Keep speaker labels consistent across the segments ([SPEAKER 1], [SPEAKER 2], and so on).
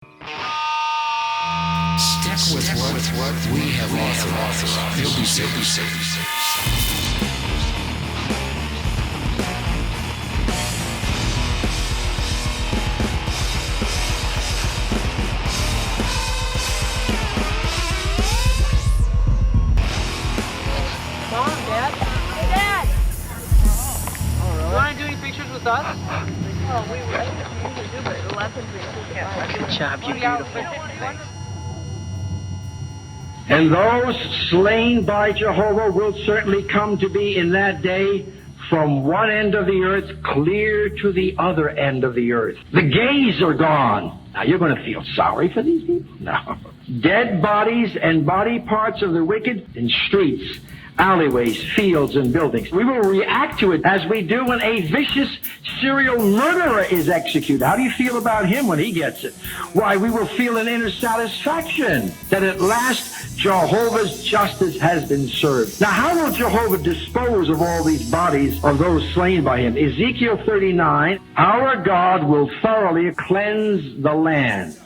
[SPEAKER 1] Stick with what we have authorized. You'll be safe.
[SPEAKER 2] Mom, Dad? Hey, Dad! You want to do any pictures with us? Oh, we usually do, but 11 pictures. Good job, you're beautiful. Thanks.
[SPEAKER 3] And those slain by Jehovah will certainly come to be in that day from one end of the earth clear to the other end of the earth. The gays are gone. Now, you're going to feel sorry for these people? No. Dead bodies and body parts of the wicked in streets, alleyways, fields, and buildings. We will react to it as we do when a vicious serial murderer is executed. How do you feel about him when he gets it? Why, we will feel an inner satisfaction that at last Jehovah's justice has been served. Now, how will Jehovah dispose of all these bodies of those slain by him? Ezekiel 39, our God will thoroughly cleanse the land.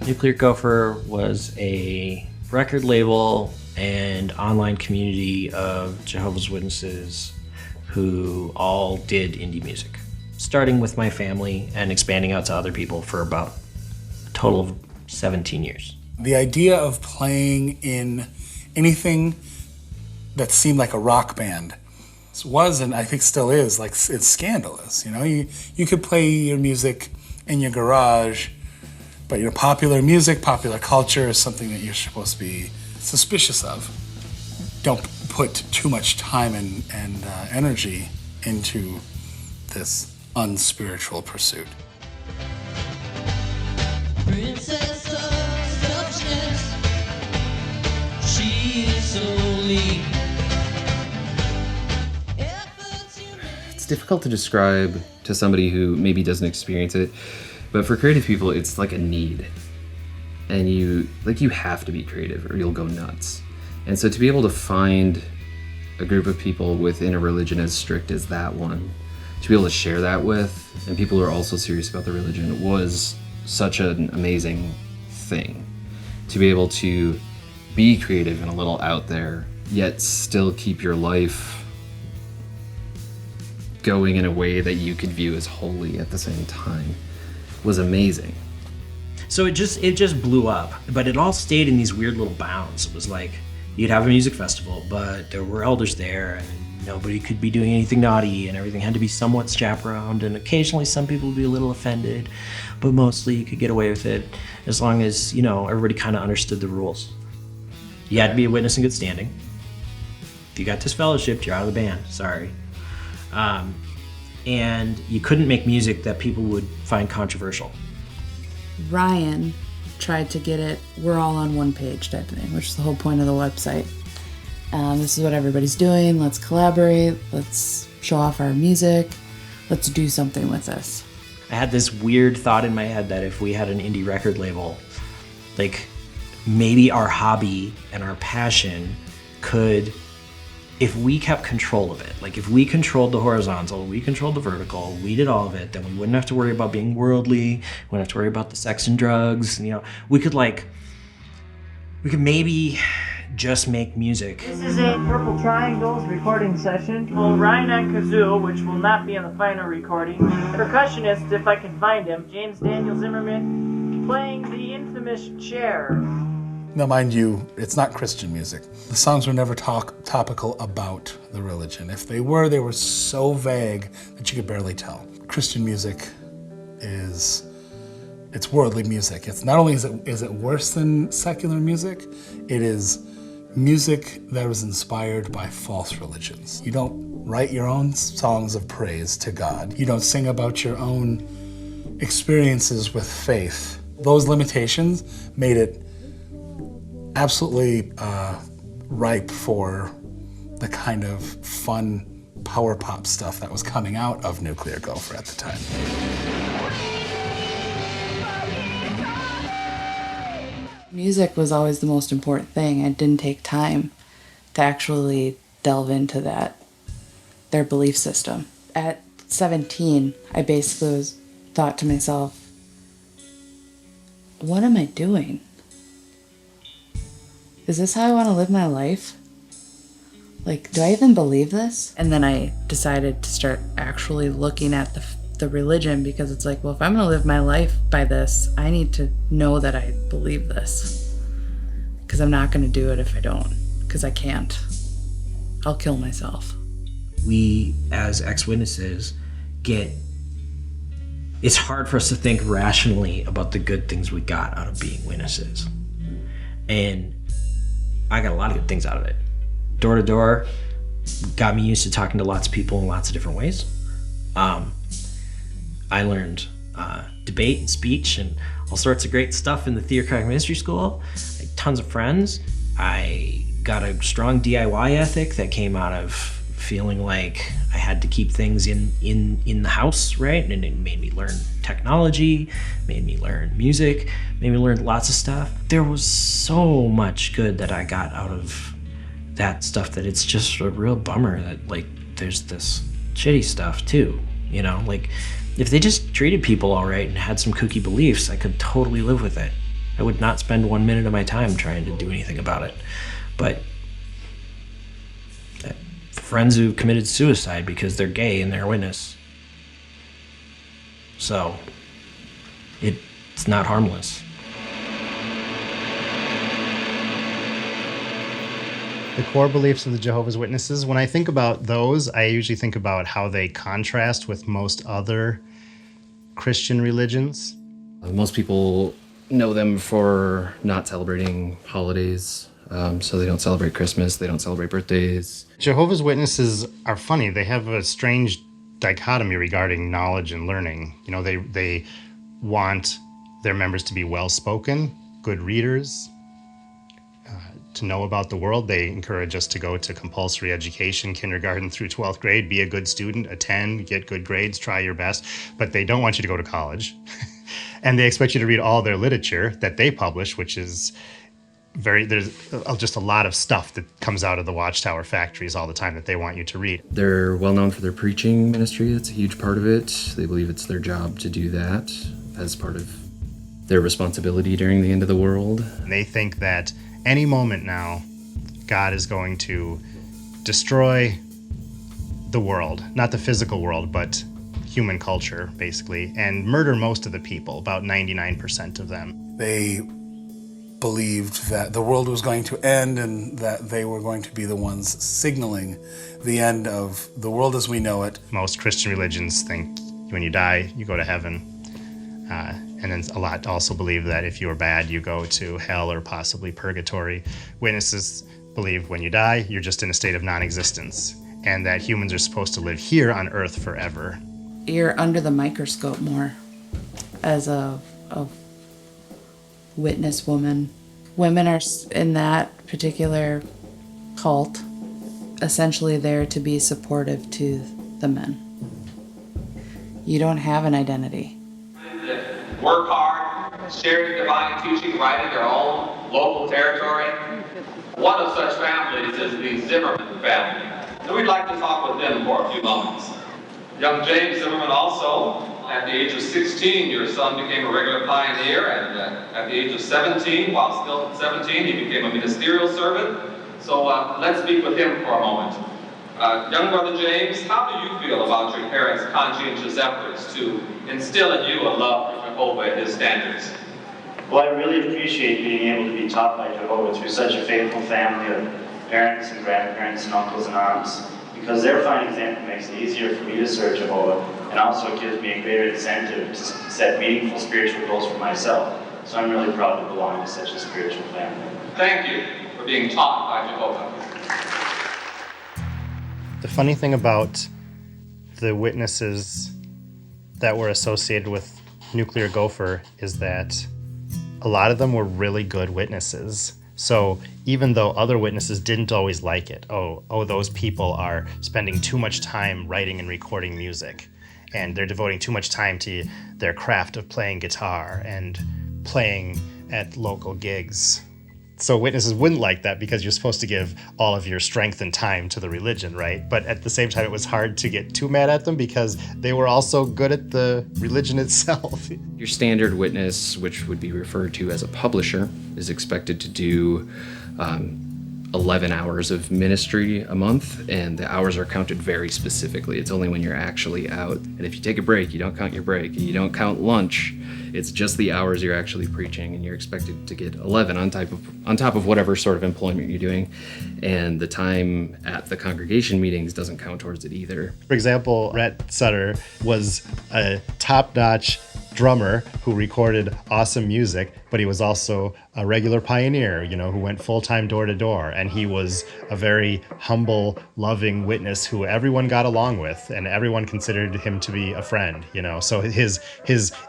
[SPEAKER 4] Nuclear Gopher was a record label and online community of Jehovah's Witnesses who all did indie music, starting with my family and expanding out to other people for about a total of 17 years.
[SPEAKER 5] The idea of playing in anything that seemed like a rock band was, and I think still is, like, it's scandalous. You know, you could play your music in your garage, but your popular music, popular culture is something that you're supposed to be suspicious of. Don't put too much time and energy into this unspiritual pursuit.
[SPEAKER 6] Princess of suchness, she is only.
[SPEAKER 7] It's difficult to describe to somebody who maybe doesn't experience it. But for creative people, it's like a need. And you have to be creative or you'll go nuts. And so to be able to find a group of people within a religion as strict as that one, to be able to share that with, and people who are also serious about the religion, was such an amazing thing. To be able to be creative and a little out there, yet still keep your life going in a way that you could view as holy at the same time, was amazing.
[SPEAKER 4] So it just blew up, but it all stayed in these weird little bounds. It was like you'd have a music festival, but there were elders there and nobody could be doing anything naughty and everything had to be somewhat chaperoned, and occasionally some people would be a little offended, but mostly you could get away with it as long as, you know, everybody kind of understood the rules. You had to be a witness in good standing. If you got disfellowshipped, you're out of the band, sorry. And you couldn't make music that people would find controversial.
[SPEAKER 8] Ryan tried to get it, we're all on one page type of thing, which is the whole point of the website. This is what everybody's doing, let's collaborate, let's show off our music. let's do something with this.
[SPEAKER 4] I had this weird thought in my head that if we had an indie record label, like maybe our hobby and our passion could, if we kept control of it, like if we controlled the horizontal, we controlled the vertical, we did all of it, then we wouldn't have to worry about being worldly, we wouldn't have to worry about the sex and drugs, you know, we could maybe just make music.
[SPEAKER 2] This is a Purple Triangles recording session. Well, Ryan on kazoo, which will not be on the final recording. Percussionist, if I can find him, James Daniel Zimmerman, playing the infamous chair.
[SPEAKER 5] Now, mind you, it's not Christian music. The songs were never topical about the religion. If they were so vague that you could barely tell. Christian music it's worldly music. It's not only is it worse than secular music, it is music that was inspired by false religions. You don't write your own songs of praise to God. You don't sing about your own experiences with faith. Those limitations made it absolutely ripe for the kind of fun power pop stuff that was coming out of Nuclear Gopher at the time.
[SPEAKER 8] Music was always the most important thing. I didn't take time to actually delve into their belief system. At 17, I basically thought to myself, what am I doing? Is this how I want to live my life? Like, do I even believe this? And then I decided to start actually looking at the religion, because it's like, well, if I'm going to live my life by this, I need to know that I believe this. Because I'm not going to do it if I don't. Because I can't. I'll kill myself.
[SPEAKER 4] We, as ex-witnesses, it's hard for us to think rationally about the good things we got out of being witnesses. And I got a lot of good things out of it. Door to door got me used to talking to lots of people in lots of different ways. I learned debate and speech and all sorts of great stuff in the theocratic ministry school. I had tons of friends. I got a strong DIY ethic that came out of feeling like I had to keep things in the house, right? And it made me learn technology, made me learn music, made me learn lots of stuff. There was so much good that I got out of that stuff that it's just a real bummer that, like, there's this shitty stuff too, you know? Like, if they just treated people all right and had some kooky beliefs, I could totally live with it. I would not spend 1 minute of my time trying to do anything about it. But friends who committed suicide because they're gay and they're a witness. So it's not harmless.
[SPEAKER 9] The core beliefs of the Jehovah's Witnesses, when I think about those, I usually think about how they contrast with most other Christian religions.
[SPEAKER 7] Most people know them for not celebrating holidays, so they don't celebrate Christmas, they don't celebrate birthdays.
[SPEAKER 9] Jehovah's Witnesses are funny. They have a strange dichotomy regarding knowledge and learning. You know, they want their members to be well-spoken, good readers, to know about the world. They encourage us to go to compulsory education, kindergarten through 12th grade, be a good student, attend, get good grades, try your best, but they don't want you to go to college. And they expect you to read all their literature that they publish, which is there's just a lot of stuff that comes out of the Watchtower factories all the time that they want you to read.
[SPEAKER 7] They're well known for their preaching ministry. That's a huge part of it. They believe it's their job to do that as part of their responsibility during the end of the world.
[SPEAKER 9] And they think that any moment now, God is going to destroy the world, not the physical world, but human culture, basically, and murder most of the people, about 99% of them.
[SPEAKER 5] They believed that the world was going to end and that they were going to be the ones signaling the end of the world as we know it.
[SPEAKER 9] Most Christian religions think when you die, you go to heaven. And then a lot also believe that if you are bad, you go to hell or possibly purgatory. Witnesses believe when you die, you're just in a state of non-existence, and that humans are supposed to live here on Earth forever.
[SPEAKER 8] You're under the microscope more as a witness woman. Women are in that particular cult essentially there to be supportive to the men. you don't have an identity.
[SPEAKER 10] Work hard, sharing divine teaching right in their own local territory. One of such families is the Zimmerman family. And we'd like to talk with them for a few moments. Young James Zimmerman also, at the age of 16, your son became a regular pioneer, and at the age of 17, while still 17, he became a ministerial servant. So let's speak with him for a moment. Young brother James, how do you feel about your parents' conscientious efforts to instill in you a love for Jehovah and his standards?
[SPEAKER 11] Well, I really appreciate being able to be taught by Jehovah through such a faithful family of parents and grandparents and uncles and aunts, because their fine example makes it easier for me to serve Jehovah, and also gives me a greater incentive to set meaningful spiritual goals for myself. So I'm really proud to belong to such a spiritual family.
[SPEAKER 10] Thank you for being taught by Jehovah.
[SPEAKER 9] The funny thing about the witnesses that were associated with Nuclear Gopher is that a lot of them were really good witnesses. So even though other witnesses didn't always like it, oh, those people are spending too much time writing and recording music, and they're devoting too much time to their craft of playing guitar and playing at local gigs. So witnesses wouldn't like that because you're supposed to give all of your strength and time to the religion, right? But at the same time, it was hard to get too mad at them because they were also good at the religion itself.
[SPEAKER 7] Your standard witness, which would be referred to as a publisher, is expected to do 11 hours of ministry a month, and the hours are counted very specifically. It's only when you're actually out. And if you take a break, you don't count your break. You don't count lunch. It's just the hours you're actually preaching, and you're expected to get 11 on top of whatever sort of employment you're doing. And the time at the congregation meetings doesn't count towards it either.
[SPEAKER 9] For example, Rhett Sutter was a top-notch drummer who recorded awesome music, but he was also a regular pioneer, who went full-time door-to-door, and he was a very humble, loving witness who everyone got along with, and everyone considered him to be a friend, So his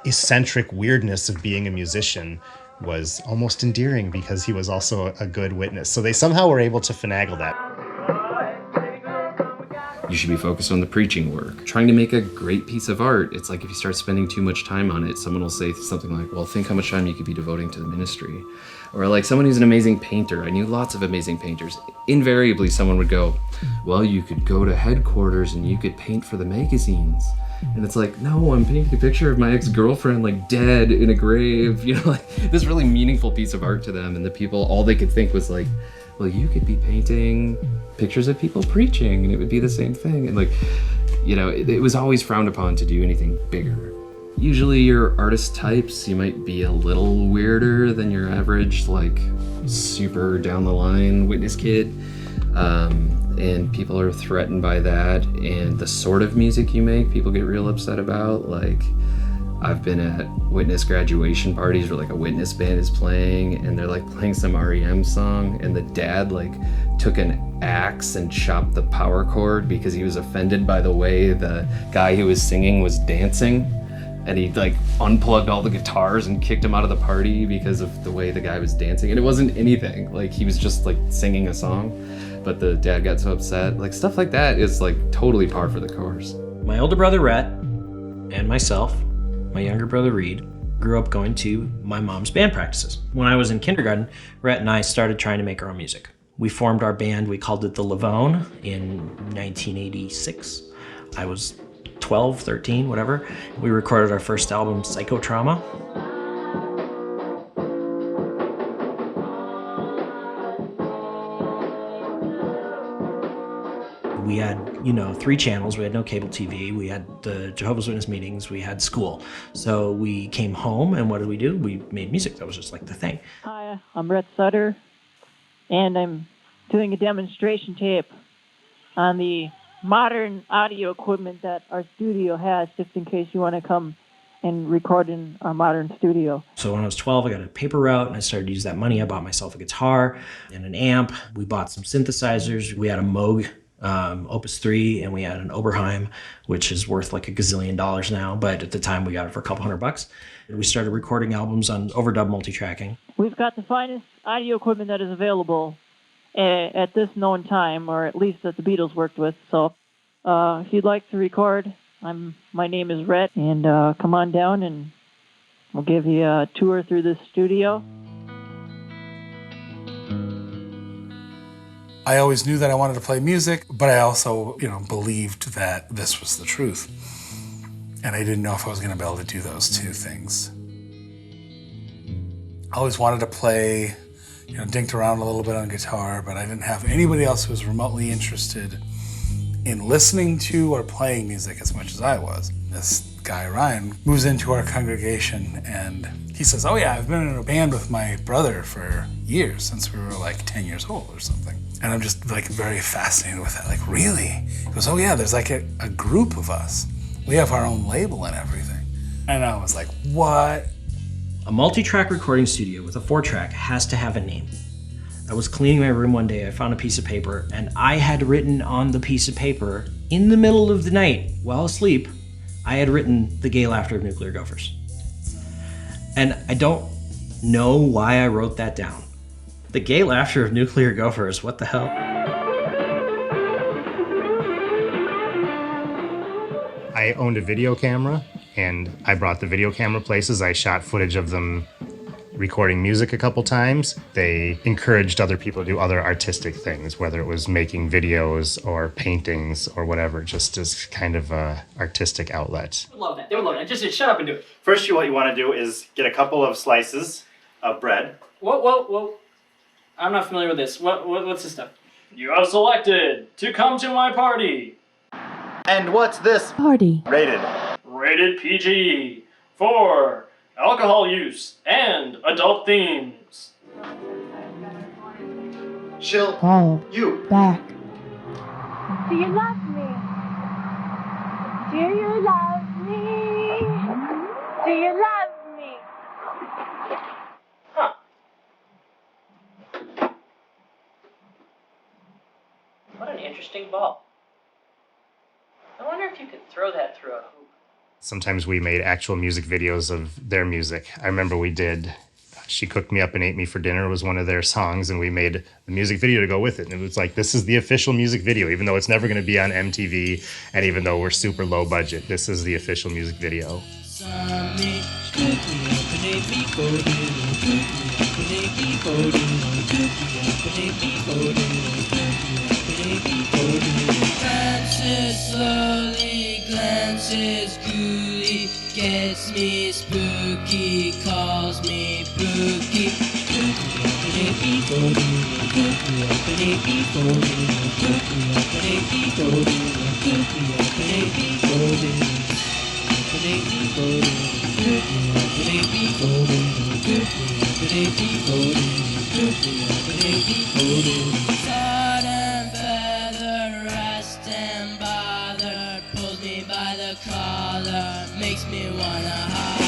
[SPEAKER 9] eccentric weirdness of being a musician was almost endearing because he was also a good witness. So they somehow were able to finagle that.
[SPEAKER 7] You should be focused on the preaching work. Trying to make a great piece of art, it's like if you start spending too much time on it, someone will say something like, well, think how much time you could be devoting to the ministry. Or like someone who's an amazing painter. I knew lots of amazing painters. Invariably, someone would go, well, you could go to headquarters and you could paint for the magazines. And it's like, no, I'm painting a picture of my ex-girlfriend, like dead in a grave, like this really meaningful piece of art to them. And the people, all they could think was like, well, you could be painting pictures of people preaching and it would be the same thing. And like, it was always frowned upon to do anything bigger. Usually your artist types, you might be a little weirder than your average, like super down the line witness kid. And people are threatened by that. And the sort of music you make, people get real upset about. Like, I've been at witness graduation parties where like a witness band is playing and they're like playing some REM song, and the dad like took an axe and chopped the power cord because he was offended by the way the guy who was singing was dancing. And he like unplugged all the guitars and kicked him out of the party because of the way the guy was dancing. And it wasn't anything, like he was just like singing a song, but the dad got so upset. Like stuff like that is like totally par for the course.
[SPEAKER 4] My older brother Rhett and myself, my younger brother Reed, grew up going to my mom's band practices. When I was in kindergarten, Rhett and I started trying to make our own music. We formed our band, we called it the Lavone in 1986. I was 12, 13, whatever. We recorded our first album, Psychotrauma. We had, 3 channels. We had no cable TV. We had the Jehovah's Witness meetings. We had school. So we came home, and what did we do? We made music. That was just like the thing.
[SPEAKER 12] Hi, I'm Rhett Sutter, and I'm doing a demonstration tape on the modern audio equipment that our studio has, just in case you want to come and record in our modern studio.
[SPEAKER 4] So when I was 12, I got a paper route, and I started to use that money. I bought myself a guitar and an amp. We bought some synthesizers. We had a Moog Opus 3, and we had an Oberheim, which is worth like $1 gazillion now, but at the time we got it for a couple $100. And we started recording albums on overdub multi-tracking.
[SPEAKER 12] We've got the finest audio equipment that is available at this known time, or at least that the Beatles worked with. So if you'd like to record My name is Rhett, and come on down and we'll give you a tour through the studio.
[SPEAKER 5] I always knew that I wanted to play music, but I also, believed that this was the truth. And I didn't know if I was going to be able to do those two things. I always wanted to play, dinked around a little bit on guitar, but I didn't have anybody else who was remotely interested in listening to or playing music as much as I was. This guy, Ryan, moves into our congregation and he says, "Oh yeah, I've been in a band with my brother for years, since we were like 10 years old or something." And I'm just like very fascinated with that. Like, really? He goes, "Oh yeah, there's like a group of us. We have our own label and everything." And I was like, what?
[SPEAKER 4] A multi-track recording studio with a 4-track has to have a name. I was cleaning my room one day, I found a piece of paper, and I had written on the piece of paper, in the middle of the night, while asleep, I had written The Gay Laughter of Nuclear Gophers. And I don't know why I wrote that down. The Gay Laughter of Nuclear Gophers, what the hell?
[SPEAKER 9] I owned a video camera, and I brought the video camera places. I shot footage of them recording music a couple times. They encouraged other people to do other artistic things, whether it was making videos or paintings or whatever, just as kind of a artistic outlet.
[SPEAKER 2] They would love that. They would love that. Just shut up and do it.
[SPEAKER 11] First, what you want to do is get a couple of slices of bread.
[SPEAKER 2] Whoa. I'm not familiar with this. What's this stuff? You are selected to come to my party.
[SPEAKER 11] And what's this?
[SPEAKER 8] Party.
[SPEAKER 2] Rated PG for alcohol use and adult themes.
[SPEAKER 11] Chill.
[SPEAKER 8] Oh.
[SPEAKER 11] You.
[SPEAKER 8] Back.
[SPEAKER 13] Do you love me? Do you love me? Do you love me?
[SPEAKER 2] Huh. What an interesting ball. I wonder if you could throw that through a hoop.
[SPEAKER 9] Sometimes we made actual music videos of their music. I remember we did She Cooked Me Up and Ate Me for Dinner was one of their songs, and we made the music video to go with it. And it was like, this is the official music video, even though it's never going to be on MTV, and even though we're super low budget, this is the official music video.
[SPEAKER 6] Glances slowly, glances coolly, gets me spooky, calls me brookie. Thought and feather, rest and bother, pulls me by the collar, makes me wanna holler.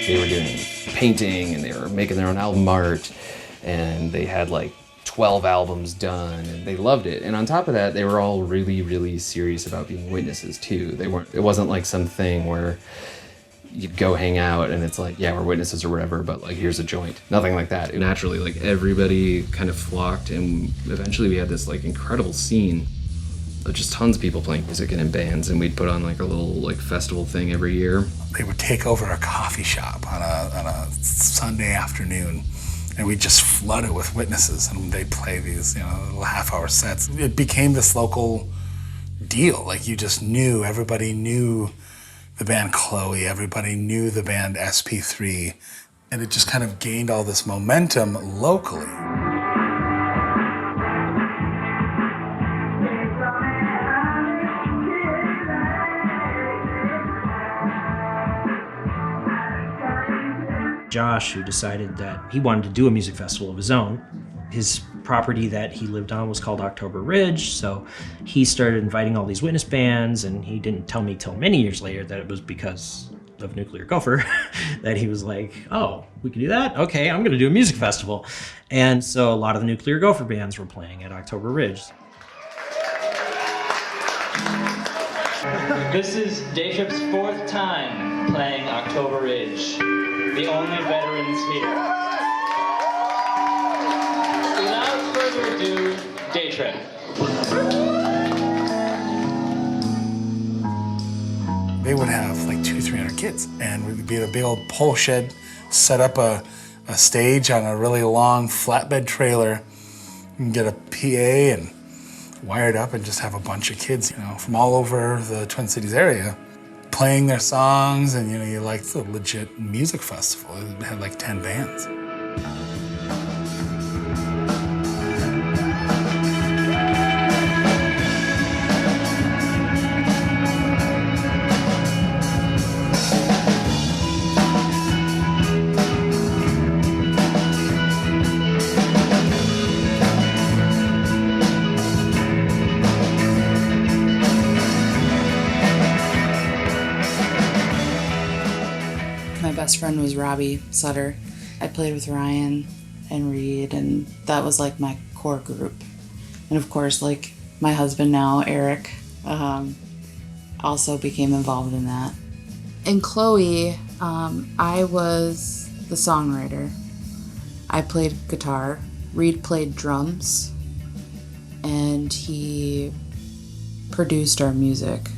[SPEAKER 7] They were doing painting and they were making their own album art, and they had like 12 albums done, and they loved it. And on top of that, they were all really, really serious about being witnesses too. It wasn't like some thing where you'd go hang out and it's like, yeah, we're witnesses or whatever, but like, here's a joint. Nothing like that. Naturally, like everybody kind of flocked, and eventually we had this like incredible scene of just tons of people playing music and in bands, and we'd put on like a little like festival thing every year.
[SPEAKER 5] They would take over a coffee shop on a Sunday afternoon, and we'd just flood it with witnesses, and they'd play these, little half-hour sets. It became this local deal. Like, you just knew, everybody knew the band Chloe, everybody knew the band SP3, and it just kind of gained all this momentum locally.
[SPEAKER 4] Josh, who decided that he wanted to do a music festival of his own. His property that he lived on was called October Ridge, so he started inviting all these witness bands, and he didn't tell me till many years later that it was because of Nuclear Gopher that he was like, oh, we can do that? Okay, I'm gonna do a music festival. And so a lot of the Nuclear Gopher bands were playing at October Ridge.
[SPEAKER 14] This is Day Trip's 4th time playing October Ridge. The only veterans here. Without further ado, Day Trip.
[SPEAKER 5] They would have like 200-300 kids, and we'd be in a big old pole shed, set up a stage on a really long flatbed trailer, and get a PA and wire it up and just have a bunch of kids, from all over the Twin Cities area playing their songs, and you like the legit music festival. It had like 10 bands.
[SPEAKER 8] My best friend was Robbie Sutter. I played with Ryan and Reed, and that was like my core group. And of course, like my husband now, Eric, also became involved in that. In Chloe, I was the songwriter. I played guitar. Reed played drums, and he produced our music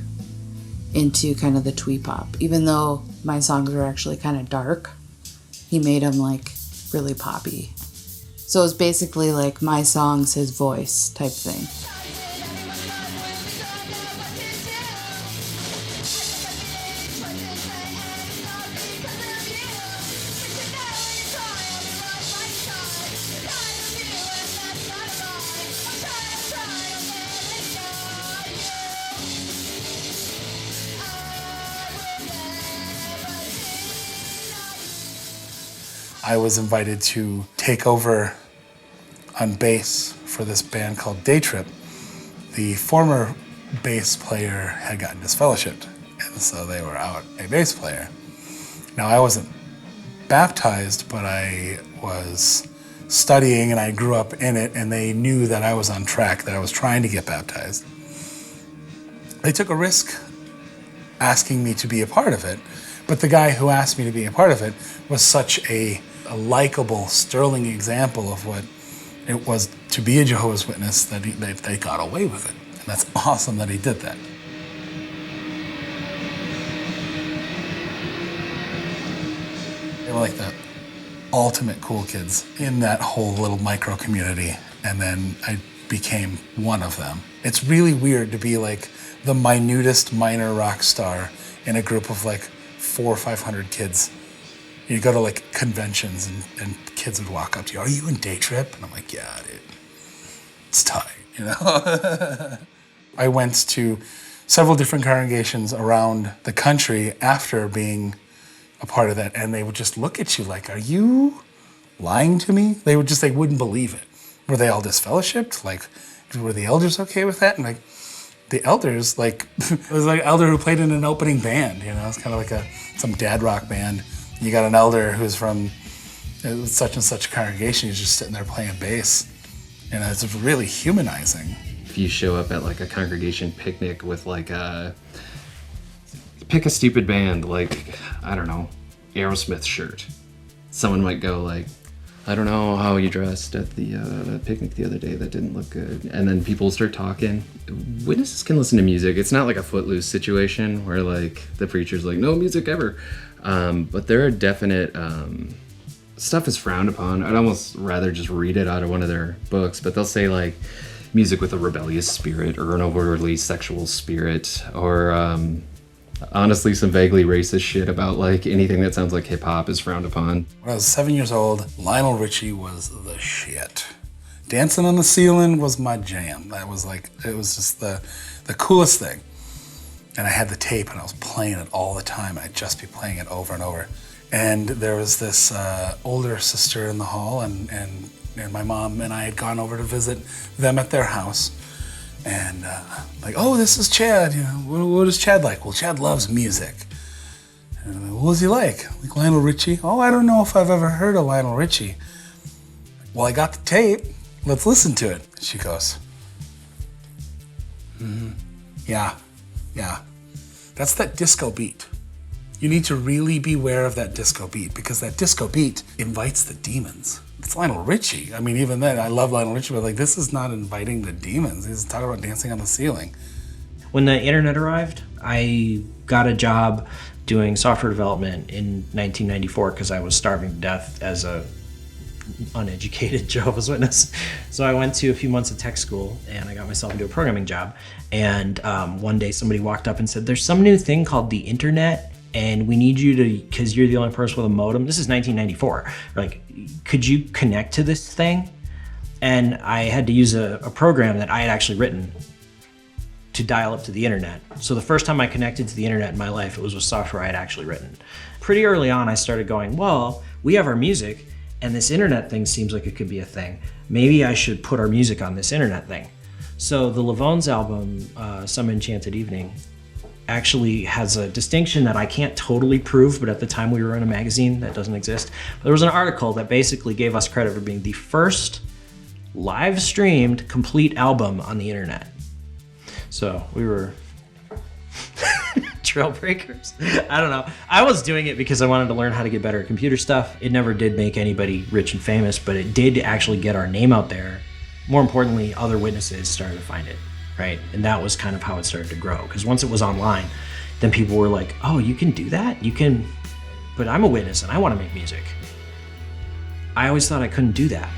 [SPEAKER 8] into kind of the twee pop. Even though my songs were actually kind of dark, he made them like really poppy. So it was basically like my songs, his voice type thing.
[SPEAKER 5] I was invited to take over on bass for this band called Day Trip. The former bass player had gotten disfellowshipped, and so they were out a bass player. Now, I wasn't baptized, but I was studying and I grew up in it, and they knew that I was on track, that I was trying to get baptized. They took a risk asking me to be a part of it, but the guy who asked me to be a part of it was such a likable, sterling example of what it was to be a Jehovah's Witness that they got away with it. And that's awesome that he did that. They were like the ultimate cool kids in that whole little micro community, and then I became one of them. It's really weird to be like the minutest minor rock star in a group of like 400 or 500 kids. You go to like conventions and kids would walk up to you, "Are you in Day Trip?" And I'm like, "Yeah, dude, it's tight, I went to several different congregations around the country after being a part of that, and they would just look at you like, "Are you lying to me?" They wouldn't believe it. Were they all disfellowshipped? Like, were the elders okay with that? And like, the elders, like, it was like an elder who played in an opening band, it's kind of like some dad rock band. You got an elder who's from such and such a congregation, he's just sitting there playing bass. It's really humanizing.
[SPEAKER 7] If you show up at like a congregation picnic with like pick a stupid band, like, I don't know, Aerosmith shirt. Someone might go like, "I don't know how you dressed at the picnic the other day, that didn't look good." And then people start talking. Witnesses can listen to music. It's not like a Footloose situation where like the preacher's like, "No music ever." But there are definite, stuff is frowned upon. I'd almost rather just read it out of one of their books, but they'll say like music with a rebellious spirit or an overtly sexual spirit, or honestly some vaguely racist shit about like anything that sounds like hip hop is frowned upon.
[SPEAKER 5] When I was 7 years old, Lionel Richie was the shit. Dancing on the Ceiling was my jam. That was like, it was just the coolest thing. And I had the tape and I was playing it all the time. I'd just be playing it over and over. And there was this older sister in the hall, and my mom and I had gone over to visit them at their house. And like, "Oh, this is Chad, what is Chad like?" "Well, Chad loves music." And "What was he like?" "Like Lionel Richie." "Oh, I don't know if I've ever heard of Lionel Richie." "Well, I got the tape. Let's listen to it." She goes, "Yeah. That's that disco beat. You need to really beware of that disco beat because that disco beat invites the demons. It's Lionel Richie. I mean, even then, I love Lionel Richie, but like, this is not inviting the demons. He's talking about dancing on the ceiling.
[SPEAKER 4] When the internet arrived, I got a job doing software development in 1994 because I was starving to death as a uneducated Jehovah's Witness. So I went to a few months of tech school and I got myself into a programming job. And one day somebody walked up and said, there's some new thing called the internet and we need you to, because you're the only person with a modem. This is 1994. Like, could you connect to this thing? And I had to use a program that I had actually written to dial up to the internet. So the first time I connected to the internet in my life, it was with software I had actually written. Pretty early on, I started going, well, we have our music and this internet thing seems like it could be a thing. Maybe I should put our music on this internet thing. So the Lavones album, Some Enchanted Evening, actually has a distinction that I can't totally prove, but at the time we were in a magazine that doesn't exist. There was an article that basically gave us credit for being the first live streamed complete album on the internet. So we were trailbreakers. I don't know. I was doing it because I wanted to learn how to get better at computer stuff. It never did make anybody rich and famous, but it did actually get our name out there. More importantly, other witnesses started to find it, right? And that was kind of how it started to grow. Because once it was online, then people were like, oh, you can do that? You can, but I'm a witness and I want to make music. I always thought I couldn't do that.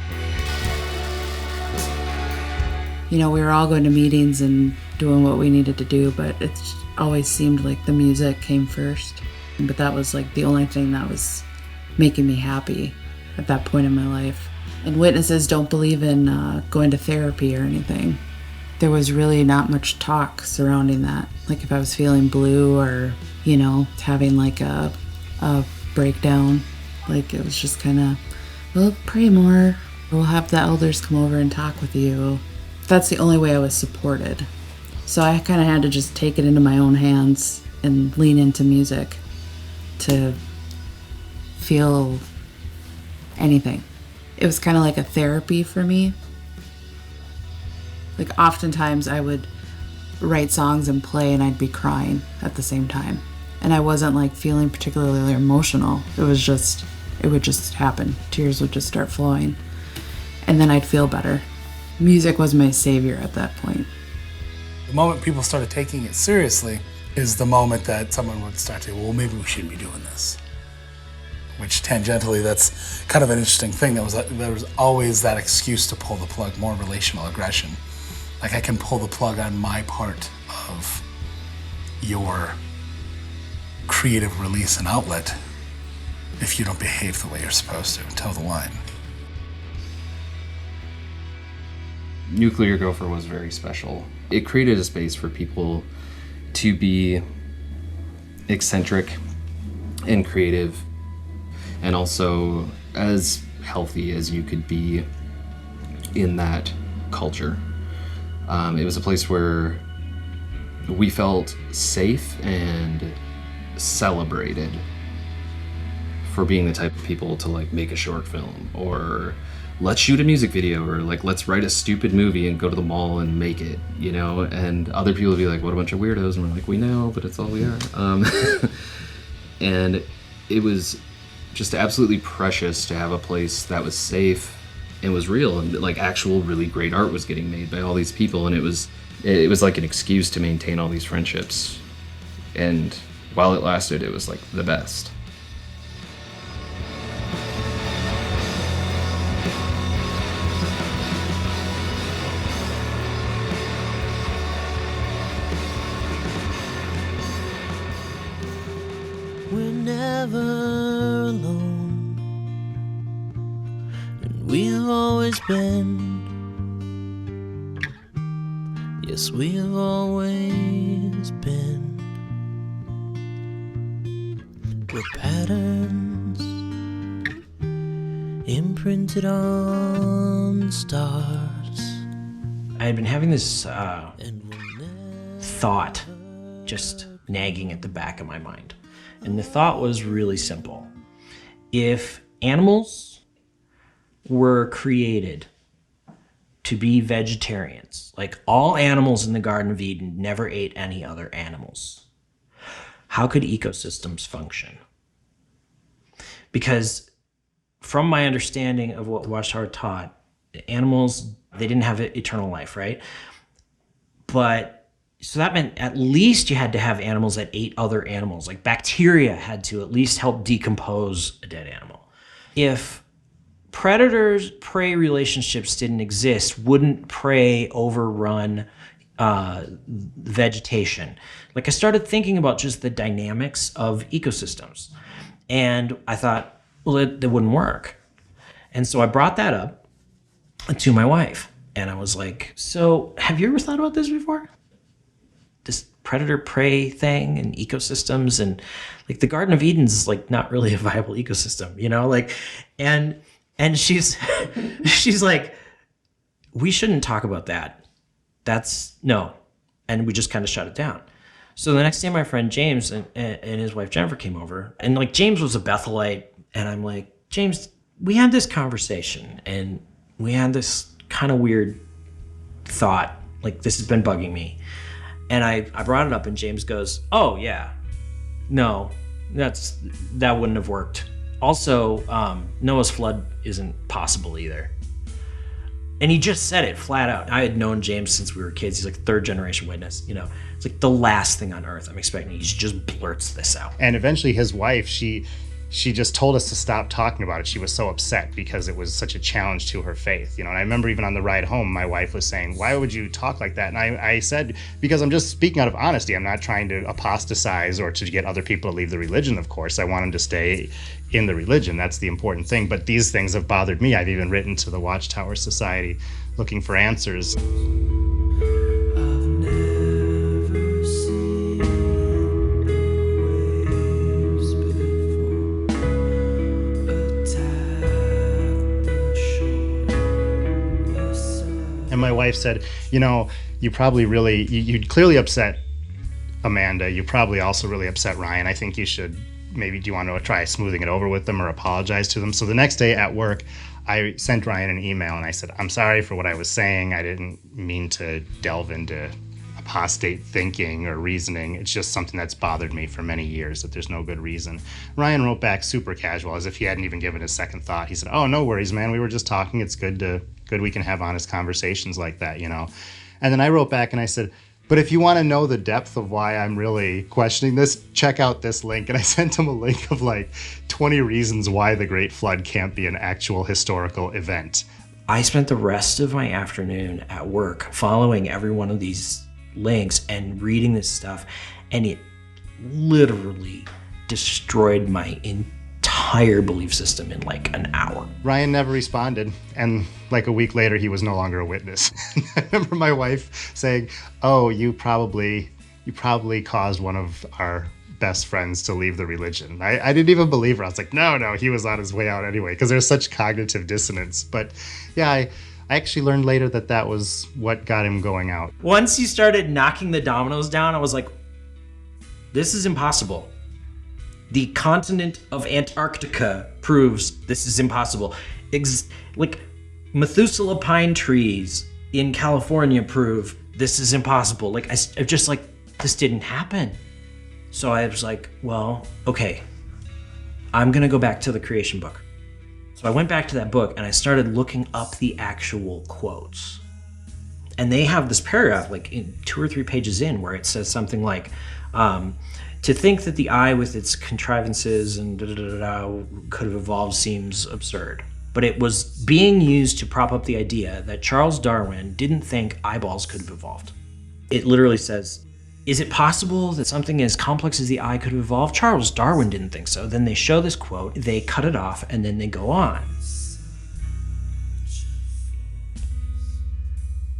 [SPEAKER 8] You know, we were all going to meetings and doing what we needed to do, but it always seemed like the music came first. But that was like the only thing that was making me happy at that point in my life. And witnesses don't believe in going to therapy or anything. There was really not much talk surrounding that. Like if I was feeling blue or, you know, having like a breakdown, like it was just kind of, well, pray more. We'll have the elders come over and talk with you. That's the only way I was supported. So I kind of had to just take it into my own hands and lean into music to feel anything. It was kind of like a therapy for me. Like oftentimes I would write songs and play and I'd be crying at the same time. And I wasn't like feeling particularly emotional. It would just happen. Tears would just start flowing. And then I'd feel better. Music was my savior at that point.
[SPEAKER 5] The moment people started taking it seriously is the moment that someone would start to, well, maybe we shouldn't be doing this. Which tangentially, that's kind of an interesting thing. There was always that excuse to pull the plug, more relational aggression. Like I can pull the plug on my part of your creative release and outlet if you don't behave the way you're supposed to, toe the line.
[SPEAKER 7] Nuclear Gopher was very special. It created a space for people to be eccentric and creative and also as healthy as you could be in that culture. It was a place where we felt safe and celebrated for being the type of people to like make a short film or let's shoot a music video or like let's write a stupid movie and go to the mall and make it, you know, and other people would be like, what a bunch of weirdos, and we're like, we know, but it's all we are. And it was just absolutely precious to have a place that was safe and was real and like actual really great art was getting made by all these people, and it was like an excuse to maintain all these friendships, and while it lasted it was like the best.
[SPEAKER 6] We're never alone, and we've always been. Yes, we've always been. We're patterns imprinted on stars.
[SPEAKER 4] I had been having this thought just nagging at the back of my mind. And the thought was really simple. If animals were created to be vegetarians, like all animals in the Garden of Eden never ate any other animals, how could ecosystems function? Because from my understanding of what Watchtower taught, animals, they didn't have eternal life, right? But so that meant at least you had to have animals that ate other animals. Like bacteria had to at least help decompose a dead animal. If predator-prey relationships didn't exist, wouldn't prey overrun vegetation? Like I started thinking about just the dynamics of ecosystems. And I thought, well, it wouldn't work. And so I brought that up to my wife. And I was like, so have you ever thought about this before? This predator-prey thing and ecosystems, and like the Garden of Eden's is like not really a viable ecosystem, you know? Like, and she's like, we shouldn't talk about that. That's no. And we just kind of shut it down. So the next day my friend James and his wife Jennifer came over, and like James was a Bethelite, and I'm like, James, we had this conversation and we had this kind of weird thought, like this has been bugging me. And I brought it up, and James goes, oh yeah, no, that wouldn't have worked. Also, Noah's flood isn't possible either. And he just said it flat out. I had known James since we were kids. He's like third generation witness, you know. It's like the last thing on earth I'm expecting. He just blurts this out.
[SPEAKER 9] And eventually his wife, she just told us to stop talking about it. She was so upset because it was such a challenge to her faith, you know. And I remember even on the ride home, my wife was saying, why would you talk like that? And I said, because I'm just speaking out of honesty. I'm not trying to apostatize or to get other people to leave the religion, of course. I want them to stay in the religion. That's the important thing. But these things have bothered me. I've even written to the Watchtower Society looking for answers. And my wife said, you know, you probably really, you'd clearly upset Amanda. You probably also really upset Ryan. I think you should, maybe, do you want to try smoothing it over with them or apologize to them? So the next day at work, I sent Ryan an email and I said, I'm sorry for what I was saying. I didn't mean to delve into apostate thinking or reasoning. It's just something that's bothered me for many years, that there's no good reason. Ryan wrote back super casual, as if he hadn't even given it a second thought. He said, oh, no worries, man. We were just talking. It's good we can have honest conversations like that, you know. And then I wrote back and I said, but if you want to know the depth of why I'm really questioning this, check out this link. And I sent him a link of like 20 reasons why the Great Flood can't be an actual historical event.
[SPEAKER 4] I spent the rest of my afternoon at work following every one of these links and reading this stuff, and it literally destroyed my entire belief system in like an hour.
[SPEAKER 9] Ryan never responded, and like a week later he was no longer a witness. I remember my wife saying, oh, you probably caused one of our best friends to leave the religion. I didn't even believe her. I was like, no, he was on his way out anyway, because there's such cognitive dissonance. But yeah, I actually learned later that was what got him going out.
[SPEAKER 4] Once he started knocking the dominoes down, I was like, this is impossible. The continent of Antarctica proves this is impossible. Like Methuselah pine trees in California prove this is impossible. Like I just like, this didn't happen. So I was like, well, okay, I'm gonna go back to the creation book. So I went back to that book and I started looking up the actual quotes. And they have this paragraph like in 2 or 3 pages in where it says something like, to think that the eye with its contrivances and could have evolved seems absurd. But it was being used to prop up the idea that Charles Darwin didn't think eyeballs could have evolved. It literally says, is it possible that something as complex as the eye could have evolved? Charles Darwin didn't think so. Then they show this quote, they cut it off, and then they go on.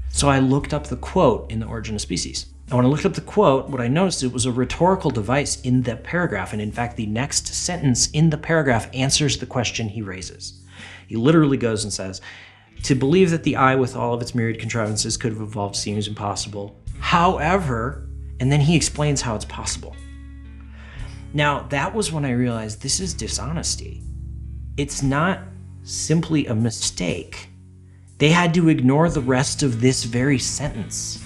[SPEAKER 4] So I looked up the quote in The Origin of Species. And when I looked up the quote, what I noticed, it was a rhetorical device in the paragraph. And in fact, the next sentence in the paragraph answers the question he raises. He literally goes and says, to believe that the eye with all of its myriad contrivances could have evolved seems impossible. However, and then he explains how it's possible. Now, that was when I realized this is dishonesty. It's not simply a mistake. They had to ignore the rest of this very sentence.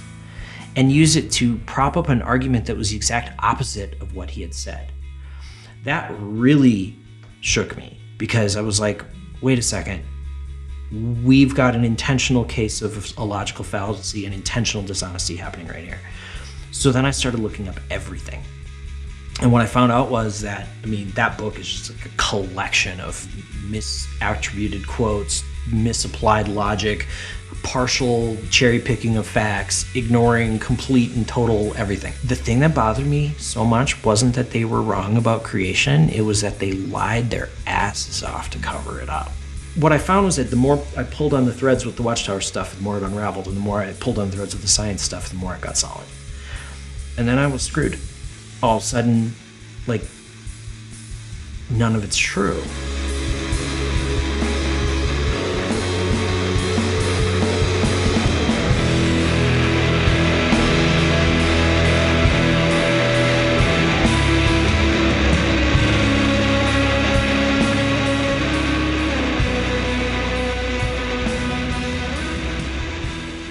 [SPEAKER 4] and use it to prop up an argument that was the exact opposite of what he had said. That really shook me, because I was like, wait a second, we've got an intentional case of a logical fallacy and intentional dishonesty happening right here. So then I started looking up everything. And what I found out was that, that book is just like a collection of misattributed quotes, misapplied logic, partial cherry picking of facts, ignoring complete and total everything. The thing that bothered me so much wasn't that they were wrong about creation, it was that they lied their asses off to cover it up. What I found was that the more I pulled on the threads with the Watchtower stuff, the more it unraveled, and the more I pulled on the threads with the science stuff, the more it got solid. And then I was screwed. All of a sudden, like, none of it's true.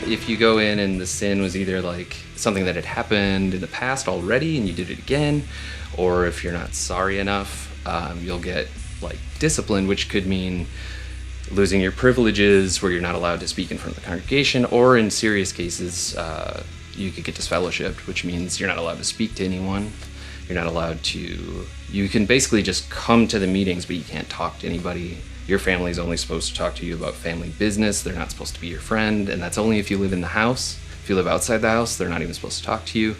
[SPEAKER 7] If you go in and the sin was either like something that had happened in the past already and you did it again, or if you're not sorry enough, you'll get like discipline, which could mean losing your privileges where you're not allowed to speak in front of the congregation, or in serious cases, you could get disfellowshipped, which means you're not allowed to speak to anyone. You're not allowed to, you can basically just come to the meetings, but you can't talk to anybody. Your family's only supposed to talk to you about family business. They're not supposed to be your friend, and that's only if you live in the house. If you live outside the house, they're not even supposed to talk to you.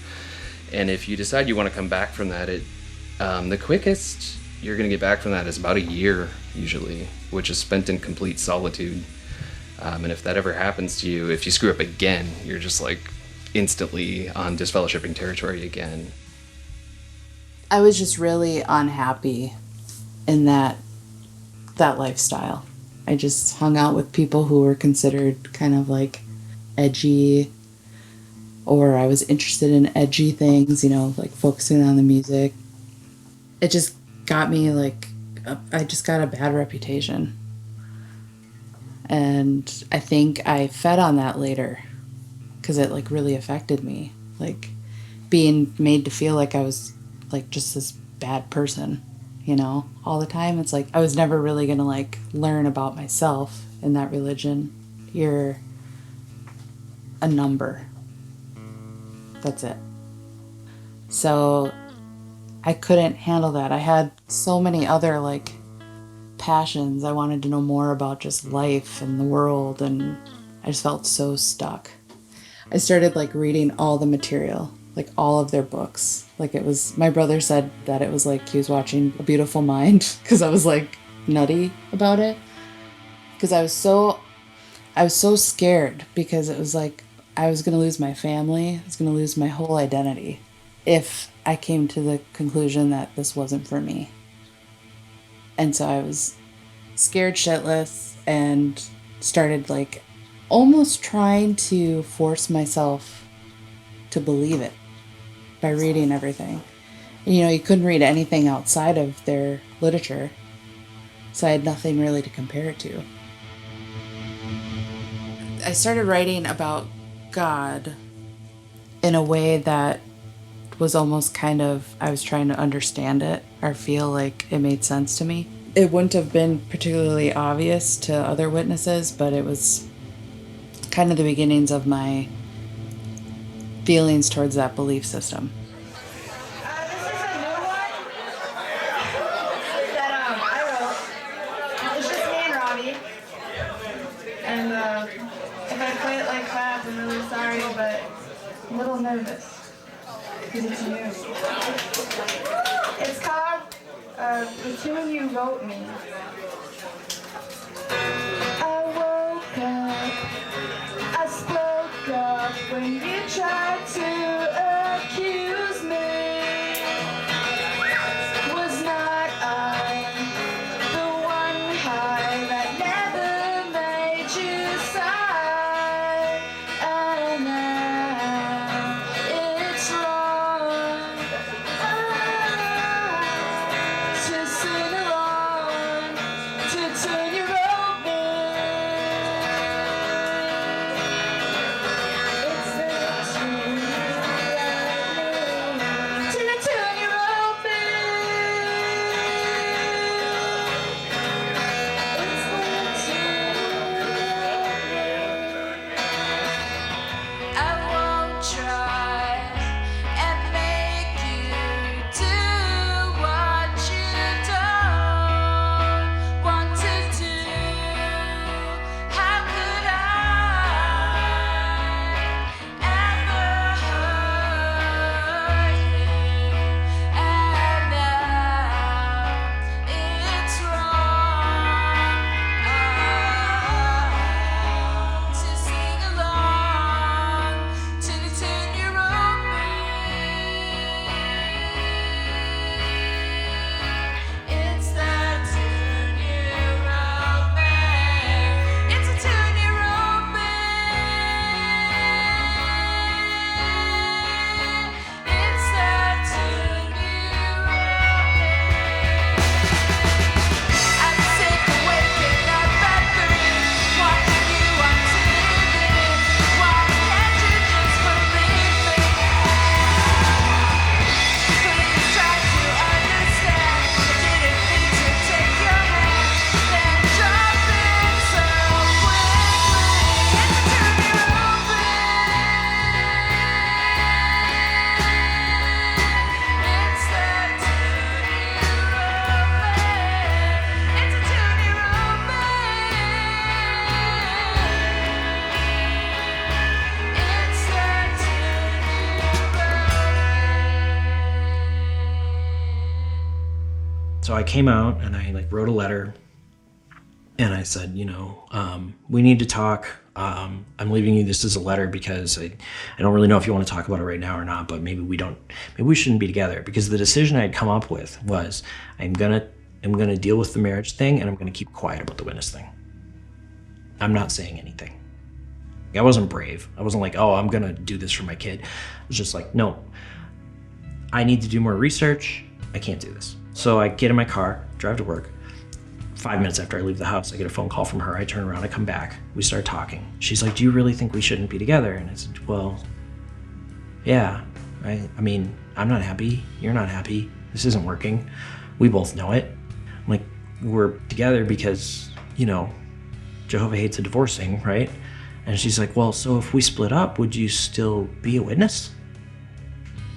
[SPEAKER 7] And if you decide you want to come back from that, the quickest you're going to get back from that is about a year, usually, which is spent in complete solitude. And if that ever happens to you, if you screw up again, you're just like instantly on disfellowshipping territory again.
[SPEAKER 8] I was just really unhappy in that lifestyle. I just hung out with people who were considered kind of like edgy, or I was interested in edgy things, like focusing on the music. It just got me I just got a bad reputation. And I think I fed on that later because it like really affected me. Like being made to feel like I was like just this bad person. All the time. It's like I was never really gonna like learn about myself in that religion. You're a number. That's it. So I couldn't handle that. I had so many other like passions. I wanted to know more about just life and the world, and I just felt so stuck. I started like reading all the material, like all of their books. Like it was, my brother said that it was like he was watching A Beautiful Mind because I was like nutty about it. Because I was so scared, because it was like I was going to lose my family. I was going to lose my whole identity if I came to the conclusion that this wasn't for me. And so I was scared shitless and started like almost trying to force myself to believe it by reading everything. And, you couldn't read anything outside of their literature, so I had nothing really to compare it to. I started writing about God in a way that was almost kind of, I was trying to understand it or feel like it made sense to me. It wouldn't have been particularly obvious to other witnesses, but it was kind of the beginnings of my feelings towards that belief system.
[SPEAKER 13] I'm a little nervous because it's new. It's called The Tune You Wrote Me. I woke up, I spoke up when you tried to accuse me. Was not I the one high that never made you sigh? And now it's wrong to sing along, to tune you wrote me.
[SPEAKER 4] So I came out and I like wrote a letter and I said, we need to talk. I'm leaving you this as a letter because I don't really know if you want to talk about it right now or not, but maybe we shouldn't be together, because the decision I had come up with was I'm gonna deal with the marriage thing and I'm gonna keep quiet about the witness thing. I'm not saying anything. I wasn't brave. I wasn't like, oh, I'm gonna do this for my kid. I was just like, no, I need to do more research. I can't do this. So I get in my car, drive to work. 5 minutes after I leave the house, I get a phone call from her. I turn around, I come back. We start talking. She's like, do you really think we shouldn't be together? And I said, well, yeah. I mean, I'm not happy. You're not happy. This isn't working. We both know it. I'm like, we're together because, Jehovah hates a divorcing, right? And she's like, well, so if we split up, would you still be a witness?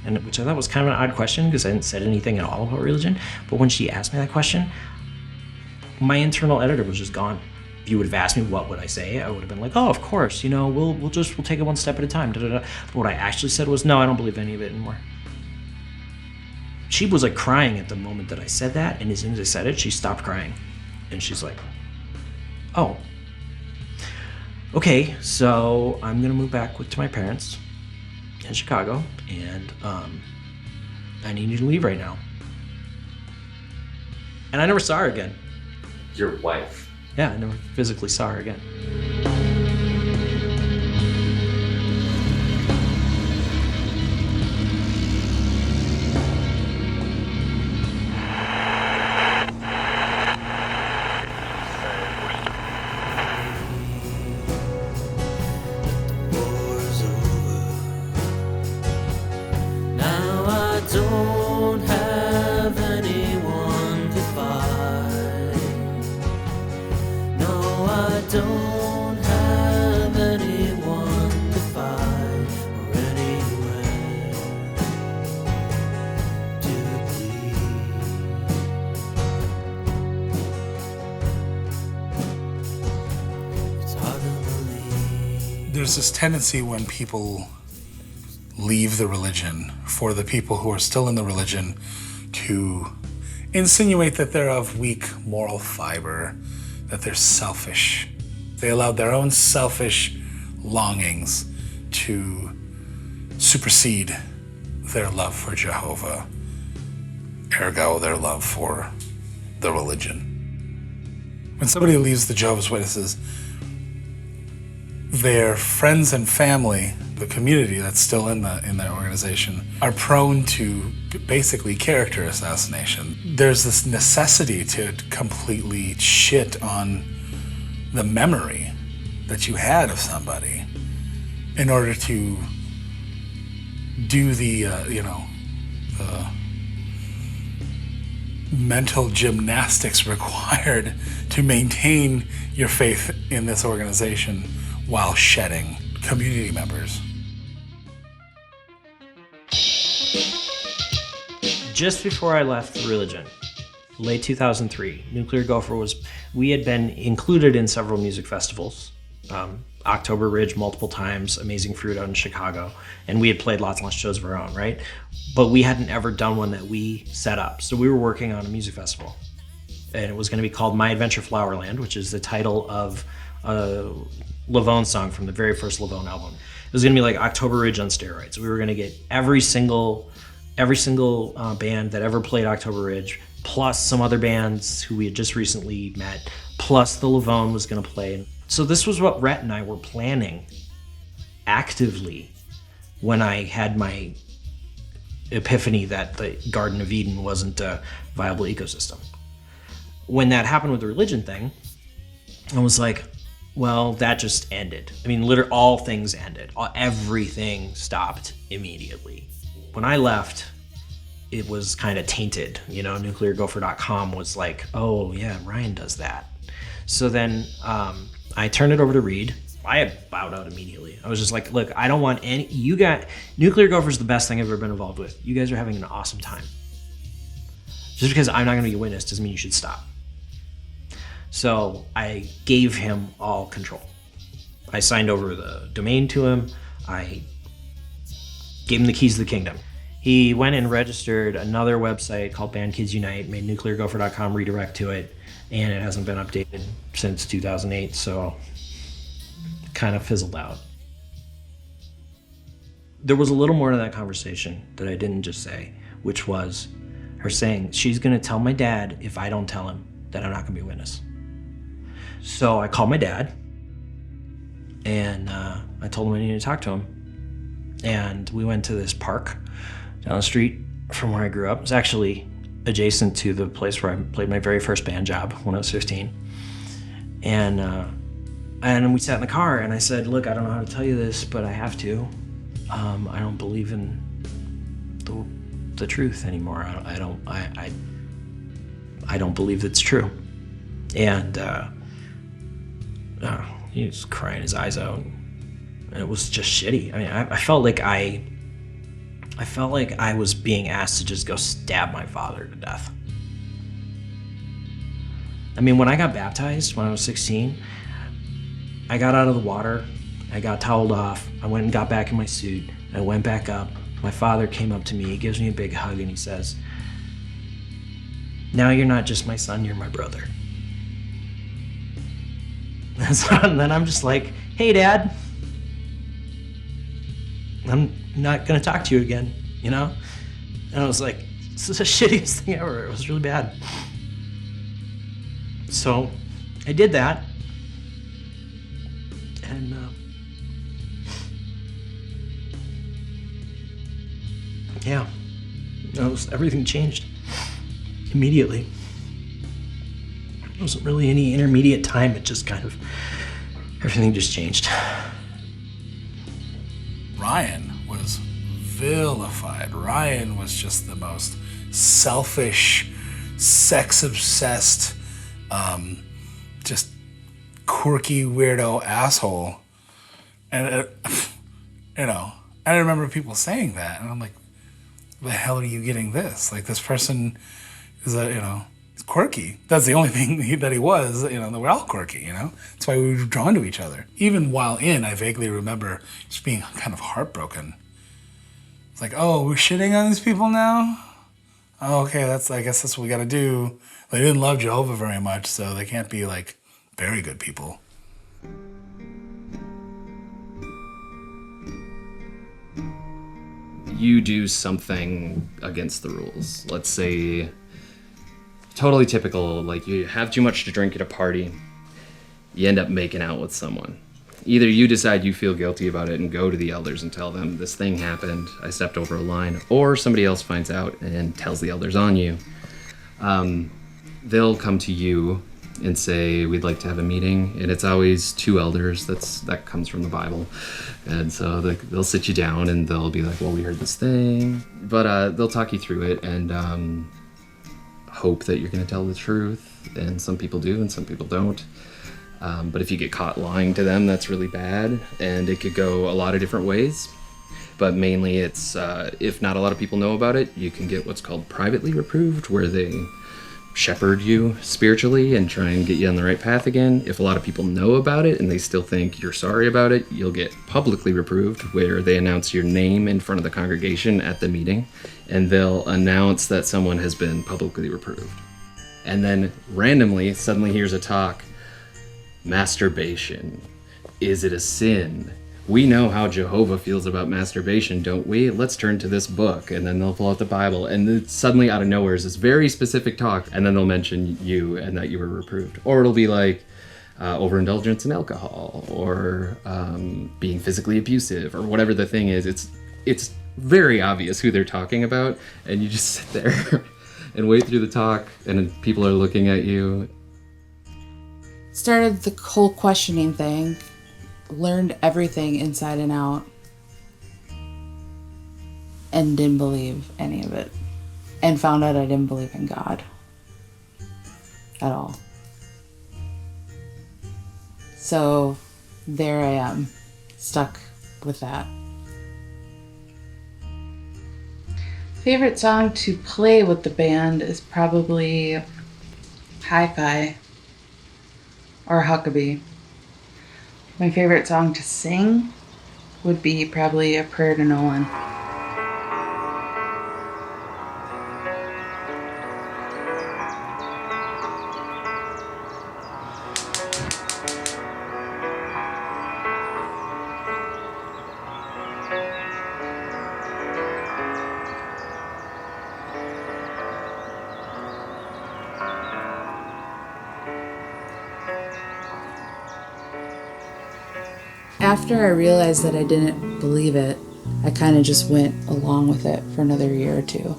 [SPEAKER 4] And which I thought was kind of an odd question because I hadn't said anything at all about religion. But when she asked me that question, my internal editor was just gone. If you would have asked me what would I say, I would have been like, oh, of course, we'll take it one step at a time. But what I actually said was, no, I don't believe any of it anymore. She was like crying at the moment that I said that, and as soon as I said it, she stopped crying. And she's like, oh, okay, so I'm gonna move back to my parents in Chicago, and I need you to leave right now. And I never saw her again.
[SPEAKER 7] Your wife?
[SPEAKER 4] Yeah, I never physically saw her again.
[SPEAKER 5] There's this tendency when people leave the religion, for the people who are still in the religion, to insinuate that they're of weak moral fiber, that they're selfish. They allowed their own selfish longings to supersede their love for Jehovah, ergo their love for the religion. When somebody leaves the Jehovah's Witnesses, their friends and family, the community that's still in that organization, are prone to basically character assassination. There's this necessity to completely shit on the memory that you had of somebody in order to do the mental gymnastics required to maintain your faith in this organization while shedding community members.
[SPEAKER 4] Just before I left the religion, late 2003, Nuclear Gopher we had been included in several music festivals, October Ridge multiple times, Amazing Fruit out in Chicago, and we had played lots and lots of shows of our own, right? But we hadn't ever done one that we set up. So we were working on a music festival, and it was going to be called My Adventure Flowerland, which is the title of a Lavone song from the very first Lavone album. It was going to be like October Ridge on steroids. We were going to get every single band that ever played October Ridge, plus some other bands who we had just recently met, plus the Lavone was going to play. So this was what Rhett and I were planning actively when I had my epiphany that the Garden of Eden wasn't a viable ecosystem. When that happened with the religion thing, I was like, well, that just ended. I mean, literally all things ended. Everything stopped immediately. When I left, it was kind of tainted. NuclearGopher.com was like, oh yeah, Ryan does that. So then I turned it over to Reed. I had bowed out immediately. I was just like, look, I don't want any, Nuclear Gopher's the best thing I've ever been involved with. You guys are having an awesome time. Just because I'm not going to be a witness doesn't mean you should stop. So I gave him all control. I signed over the domain to him. I gave him the keys to the kingdom. He went and registered another website called Band Kids Unite, made nucleargopher.com redirect to it, and it hasn't been updated since 2008, so it kind of fizzled out. There was a little more to that conversation that I didn't just say, which was her saying, she's gonna tell my dad if I don't tell him that I'm not gonna be a witness. So I called my dad, and I told him I needed to talk to him. And we went to this park down the street from where I grew up. It was actually adjacent to the place where I played my very first band job when I was 15. And we sat in the car, and I said, look, I don't know how to tell you this, but I have to. I don't believe in the truth anymore. I don't believe that's true. And he was crying his eyes out, and it was just shitty. I mean, I felt like I was being asked to just go stab my father to death. I mean, when I got baptized when I was 16, I got out of the water, I got toweled off, I went and got back in my suit, I went back up. My father came up to me, he gives me a big hug, and he says, now you're not just my son, you're my brother. And then I'm just like, hey, Dad, I'm not gonna talk to you again, you know? And I was like, this is the shittiest thing ever. It was really bad. So I did that. And yeah, everything changed immediately. There wasn't really any intermediate time. It just kind of, everything just changed.
[SPEAKER 5] Ryan was vilified. Ryan was just the most selfish, sex-obsessed, just quirky, weirdo asshole. And, I remember people saying that, and I'm like, the hell are you getting this? Like, this person is quirky. That's the only thing that he was, that we're all quirky, That's why we were drawn to each other. Even while I vaguely remember just being kind of heartbroken. It's like, oh, we're shitting on these people now? Oh, okay, I guess that's what we gotta do. They didn't love Jehovah very much, so they can't be, very good people.
[SPEAKER 7] You do something against the rules. Let's say, totally typical, you have too much to drink at a party, you end up making out with someone. Either you decide you feel guilty about it and go to the elders and tell them, this thing happened, I stepped over a line, or somebody else finds out and tells the elders on you. They'll come to you and say, we'd like to have a meeting, and it's always two elders. That comes from the Bible. And so they'll sit you down and they'll be like, well, we heard this thing, but they'll talk you through it and hope that you're going to tell the truth. And some people do and some people don't. But if you get caught lying to them, that's really bad, and it could go a lot of different ways. But mainly it's, if not a lot of people know about it, you can get what's called privately reproved, where they shepherd you spiritually and try and get you on the right path again. If a lot of people know about it and they still think you're sorry about it, you'll get publicly reproved, where they announce your name in front of the congregation at the meeting, and they'll announce that someone has been publicly reproved. And then randomly, suddenly here's a talk. Masturbation. Is it a sin? We know how Jehovah feels about masturbation, don't we? Let's turn to this book. And then they'll pull out the Bible, and then suddenly out of nowhere is this very specific talk, and then they'll mention you and that you were reproved. Or it'll be like overindulgence in alcohol, or being physically abusive, or whatever the thing is. It's very obvious who they're talking about, and you just sit there and wait through the talk, and people are looking at you.
[SPEAKER 8] Started the whole questioning thing, learned everything inside and out, and didn't believe any of it, and found out I didn't believe in God at all. So there I am, stuck with that. Favorite song to play with the band is probably Hi-Fi or Huckabee. My favorite song to sing would be probably A Prayer to No One. After I realized that I didn't believe it, I kind of just went along with it for another year or two.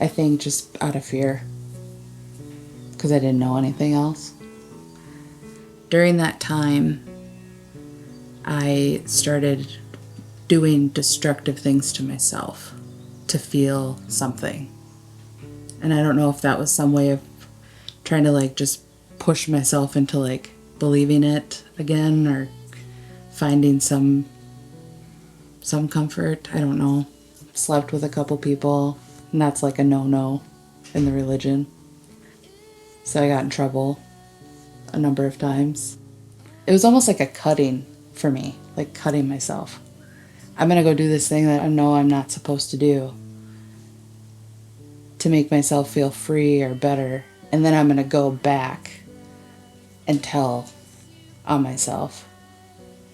[SPEAKER 8] I think just out of fear, because I didn't know anything else. During that time, I started doing destructive things to myself to feel something. And I don't know if that was some way of trying to like just push myself into like believing it again or finding some comfort. I don't know. Slept with a couple people, and that's like a no-no in the religion. So I got in trouble a number of times. It was almost like a cutting for me, like cutting myself. I'm gonna go do this thing that I know I'm not supposed to do to make myself feel free or better, and then I'm gonna go back and tell on myself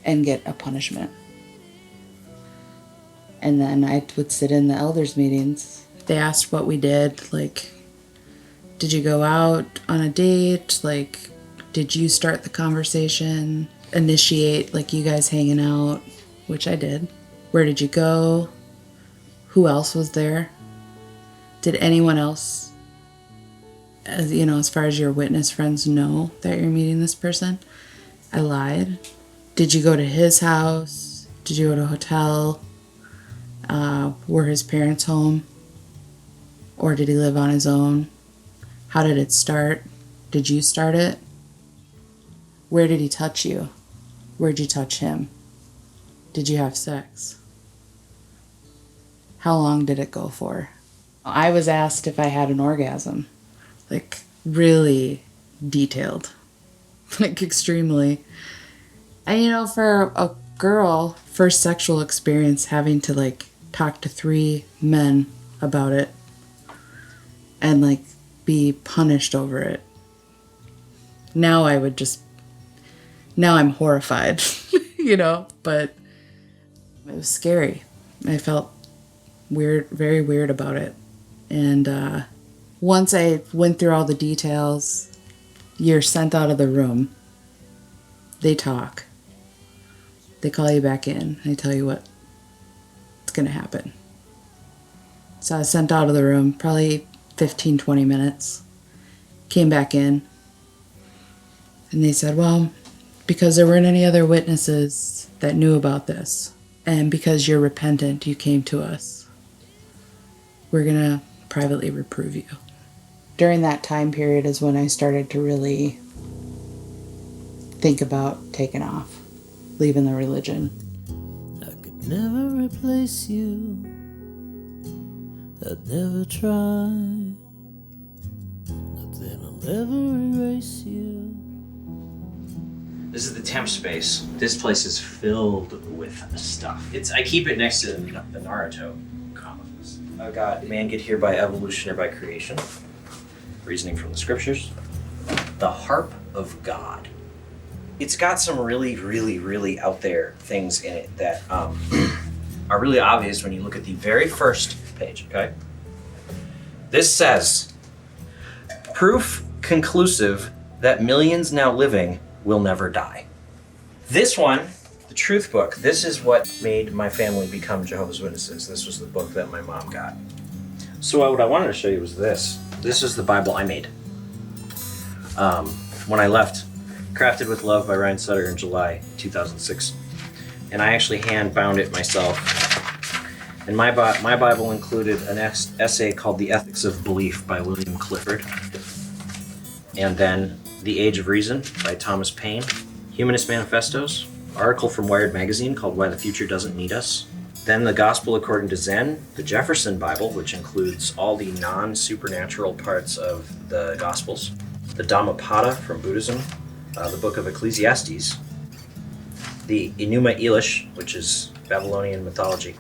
[SPEAKER 8] and get a punishment. And then I would sit in the elders meetings. They asked what we did, like, did you go out on a date? Like, did you start the conversation? Initiate, like, you guys hanging out? Which I did. Where did you go? Who else was there? Did anyone else, as far as your witness friends, know that you're meeting this person? I lied. Did you go to his house? Did you go to a hotel? Were his parents home? Or did he live on his own? How did it start? Did you start it? Where did he touch you? Where'd you touch him? Did you have sex? How long did it go for? I was asked if I had an orgasm. Like, really detailed. Like, extremely. And for a girl, first sexual experience, having to like talk to 3 men about it and like be punished over it. Now I'm horrified, but it was scary. I felt weird, very weird about it. And once I went through all the details, you're sent out of the room. They talk. They call you back in. They tell you what's going to happen. So I was sent out of the room, probably 15, 20 minutes. Came back in. And they said, well, because there weren't any other witnesses that knew about this, and because you're repentant, you came to us, we're going to privately reprove you. During that time period is when I started to really think about taking off. Leaving the religion.
[SPEAKER 15] I could never replace you. I'd never try. Nothing will ever erase you.
[SPEAKER 4] This is the temp space. This place is filled with stuff. I keep it next to the Naruto comics. I've got man get here by evolution or by creation. Reasoning from the scriptures. The harp of God. It's got some really, really, really out there things in it that are really obvious when you look at the very first page, okay? This says, proof conclusive that millions now living will never die. This one, the Truth Book, this is what made my family become Jehovah's Witnesses. This was the book that my mom got. So what I wanted to show you was this. This is the Bible I made. When I left Crafted with Love by Ryan Sutter in July 2006. And I actually hand bound it myself. And my Bible included an essay called The Ethics of Belief by William Clifford. And then The Age of Reason by Thomas Paine. Humanist Manifestos. Article from Wired Magazine called Why the Future Doesn't Need Us. Then the Gospel According to Zen, the Jefferson Bible, which includes all the non-supernatural parts of the Gospels. The Dhammapada from Buddhism. The Book of Ecclesiastes, the Enuma Elish, which is Babylonian mythology,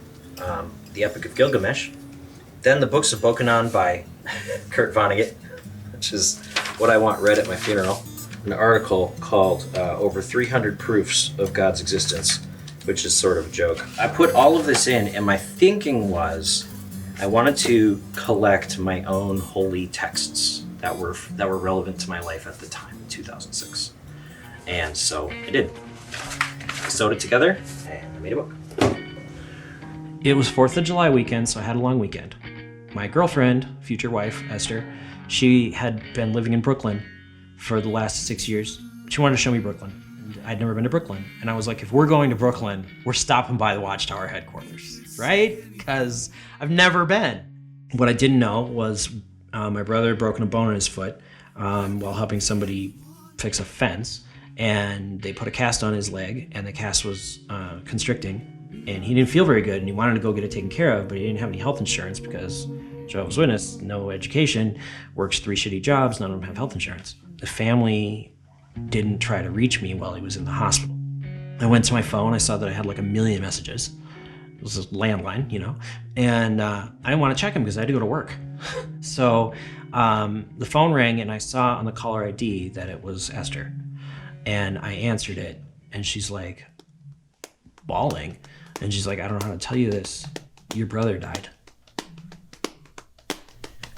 [SPEAKER 4] the Epic of Gilgamesh, then the Books of Bokanon by Kurt Vonnegut, which is what I want read at my funeral, an article called Over 300 Proofs of God's Existence, which is sort of a joke. I put all of this in, and my thinking was I wanted to collect my own holy texts that were relevant to my life at the time, in 2006. And so I did. sewed it together, and I made a book. It was 4th of July weekend, so I had a long weekend. My girlfriend, future wife, Esther, she had been living in Brooklyn for the last 6 years. She wanted to show me Brooklyn. And I'd never been to Brooklyn. And I was like, if we're going to Brooklyn, we're stopping by the Watchtower headquarters, right? Because I've never been. What I didn't know was my brother had broken a bone in his foot while helping somebody fix a fence. And they put a cast on his leg, and the cast was constricting. And he didn't feel very good, and he wanted to go get it taken care of, but he didn't have any health insurance because Jehovah's Witness, no education, works 3 shitty jobs, none of them have health insurance. The family didn't try to reach me while he was in the hospital. I went to my phone, I saw that I had like 1 million messages. It was a landline, you know, and I didn't want to check him because I had to go to work. So the phone rang, and I saw on the caller ID that it was Esther. And I answered it, and she's like bawling. And she's like, I don't know how to tell you this. Your brother died.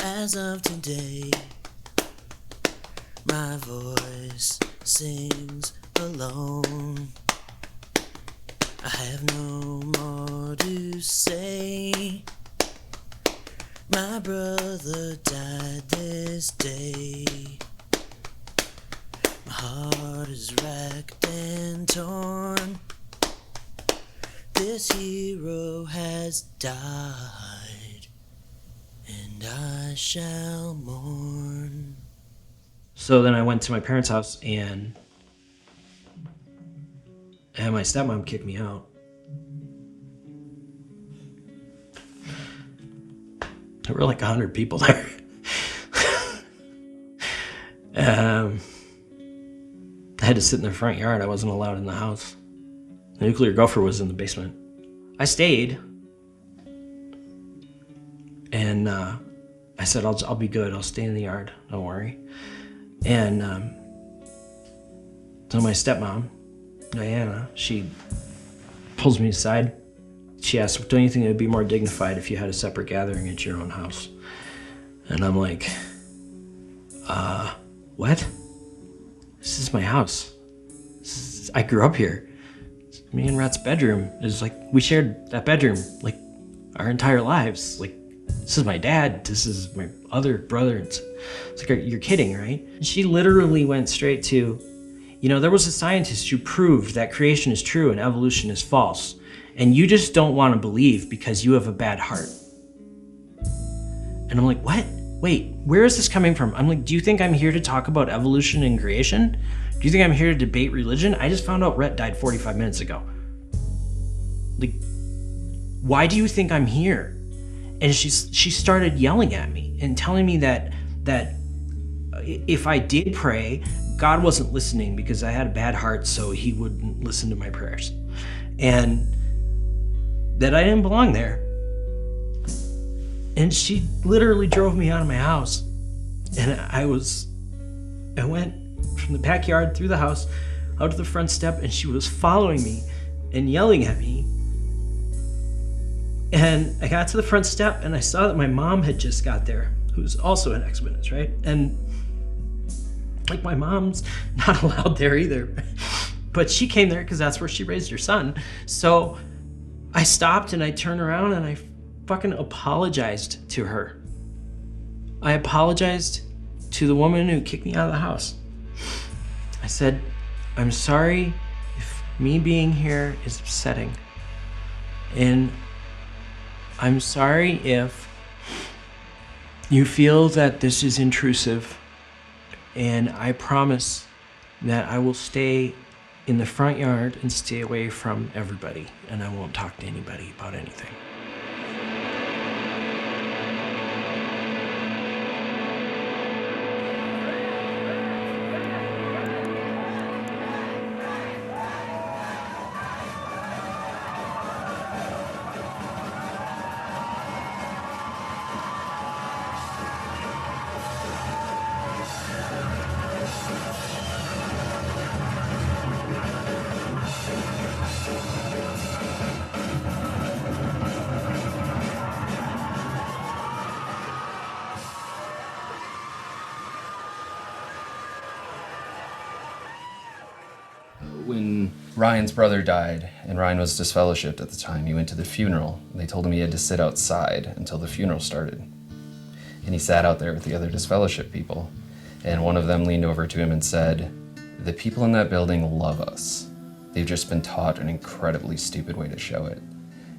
[SPEAKER 15] As of today, my voice sings alone. I have no more to say. My brother died this day. My heart is racked and torn. This hero has died, and I shall mourn.
[SPEAKER 4] So then I went to my parents' house, and my stepmom kicked me out. There were like 100 people there. I had to sit in the front yard. I wasn't allowed in the house. The nuclear gopher was in the basement. I stayed, and I said, I'll be good. I'll stay in the yard. Don't worry. And so my stepmom, Diana, she pulls me aside. She asks, don't you think it would be more dignified if you had a separate gathering at your own house? And I'm like, what? This is my house. I grew up here. Me and Rhett's bedroom is like, we shared that bedroom like our entire lives. Like, this is my dad, this is my other brother. It's like, you're kidding, right? And she literally went straight to, you know, there was a scientist who proved that creation is true and evolution is false. And you just don't want to believe because you have a bad heart. And I'm like, what? Wait, where is this coming from? I'm like, do you think I'm here to talk about evolution and creation? Do you think I'm here to debate religion? I just found out Rhett died 45 minutes ago. Like, why do you think I'm here? And she started yelling at me and telling me that if I did pray, God wasn't listening because I had a bad heart, so he wouldn't listen to my prayers. And that I didn't belong there. And she literally drove me out of my house. And I went from the backyard through the house out to the front step, and she was following me and yelling at me. And I got to the front step, and I saw that my mom had just got there, who's also an ex-witness, right? And like, my mom's not allowed there either, but she came there because that's where she raised her son. So I stopped, and I turned around, and I fucking apologized to her. I apologized to the woman who kicked me out of the house. I said, I'm sorry if me being here is upsetting. And I'm sorry if you feel that this is intrusive. And I promise that I will stay in the front yard and stay away from everybody. And I won't talk to anybody about anything.
[SPEAKER 7] Ryan's brother died, and Ryan was disfellowshipped at the time. He went to the funeral, and they told him he had to sit outside until the funeral started. And he sat out there with the other disfellowshipped people, and one of them leaned over to him and said, "The people in that building love us. They've just been taught an incredibly stupid way to show it."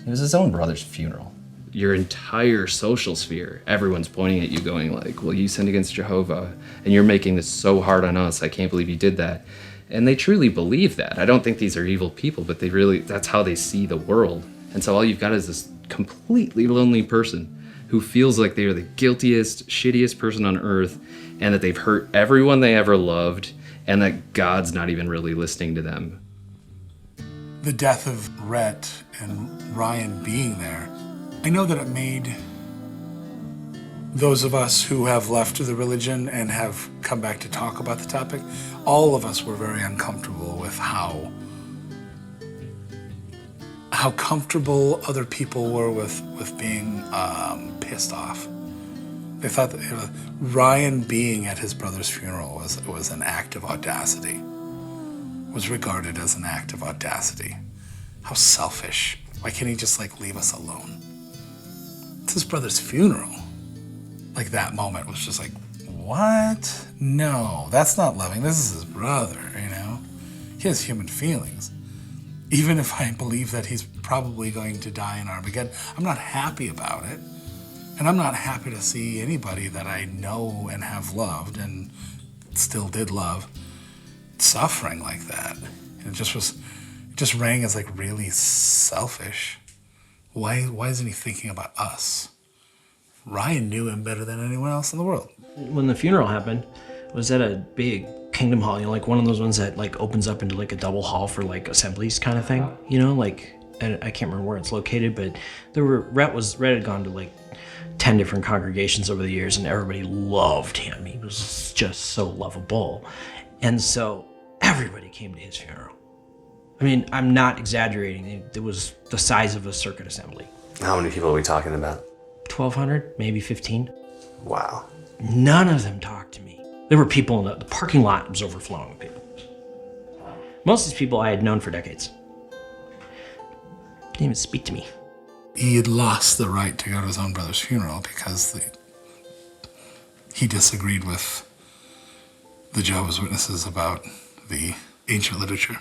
[SPEAKER 7] It was his own brother's funeral. Your entire social sphere, everyone's pointing at you going like, "Well, you sinned against Jehovah, and you're making this so hard on us. I can't believe you did that." And they truly believe that. I don't think these are evil people, but that's how they see the world. And so all you've got is this completely lonely person who feels like they are the guiltiest, shittiest person on earth, and that they've hurt everyone they ever loved, and that God's not even really listening to them.
[SPEAKER 5] The death of Rhett and Ryan being there, I know that it made those of us who have left the religion and have come back to talk about the topic, all of us were very uncomfortable with how comfortable other people were with being pissed off. They thought that Ryan being at his brother's funeral was an act of audacity, was regarded as an act of audacity. How selfish. Why can't he just leave us alone? It's his brother's funeral. That moment was just what? No, that's not loving. This is his brother, He has human feelings. Even if I believe that he's probably going to die in Armageddon, I'm not happy about it. And I'm not happy to see anybody that I know and have loved and still did love suffering like that. And it just rang as really selfish. Why isn't he thinking about us? Ryan knew him better than anyone else in the world.
[SPEAKER 4] When the funeral happened, it was at a big Kingdom Hall, one of those ones that opens up into a double hall for assemblies kind of thing, and I can't remember where it's located, but Rhett had gone to 10 different congregations over the years, and everybody loved him. He was just so lovable. And so everybody came to his funeral. I mean, I'm not exaggerating. It was the size of a circuit assembly.
[SPEAKER 16] How many people are we talking about?
[SPEAKER 4] 1,200, maybe 15.
[SPEAKER 16] Wow.
[SPEAKER 4] None of them talked to me. There were people in the parking lot was overflowing with people. Most of these people I had known for decades. Didn't even speak to me.
[SPEAKER 5] He had lost the right to go to his own brother's funeral because he disagreed with the Jehovah's Witnesses about the ancient literature.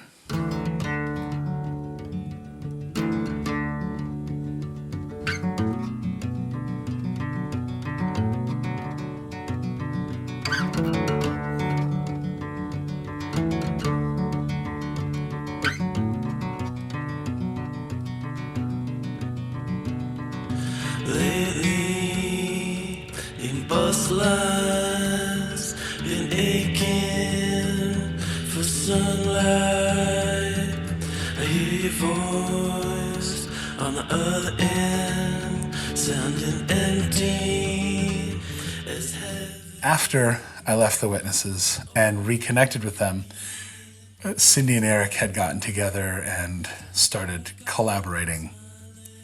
[SPEAKER 15] Lately, in bus lines, been aching for sunlight. I hear your voice on the other end, sounding empty as heaven.
[SPEAKER 5] After I left the Witnesses and reconnected with them, Cindy and Eric had gotten together and started collaborating.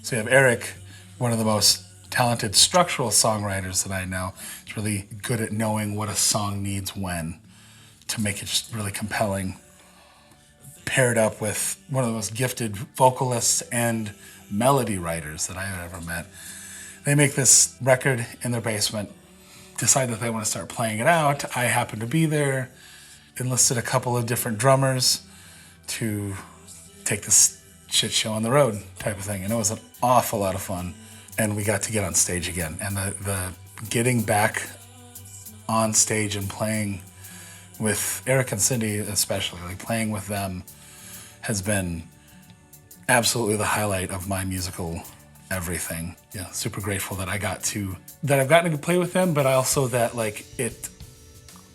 [SPEAKER 5] So you have Eric, one of the most talented structural songwriters that I know. He's really good at knowing what a song needs when to make it just really compelling. Paired up with one of the most gifted vocalists and melody writers that I have ever met. They make this record in their basement, decide that they want to start playing it out. I happen to be there, enlisted a couple of different drummers to take this shit show on the road type of thing. And it was an awful lot of fun. And we got to get on stage again. And the getting back on stage and playing with Eric and Cindy especially, playing with them has been absolutely the highlight of my musical everything. Yeah, super grateful that I've gotten to play with them, but also that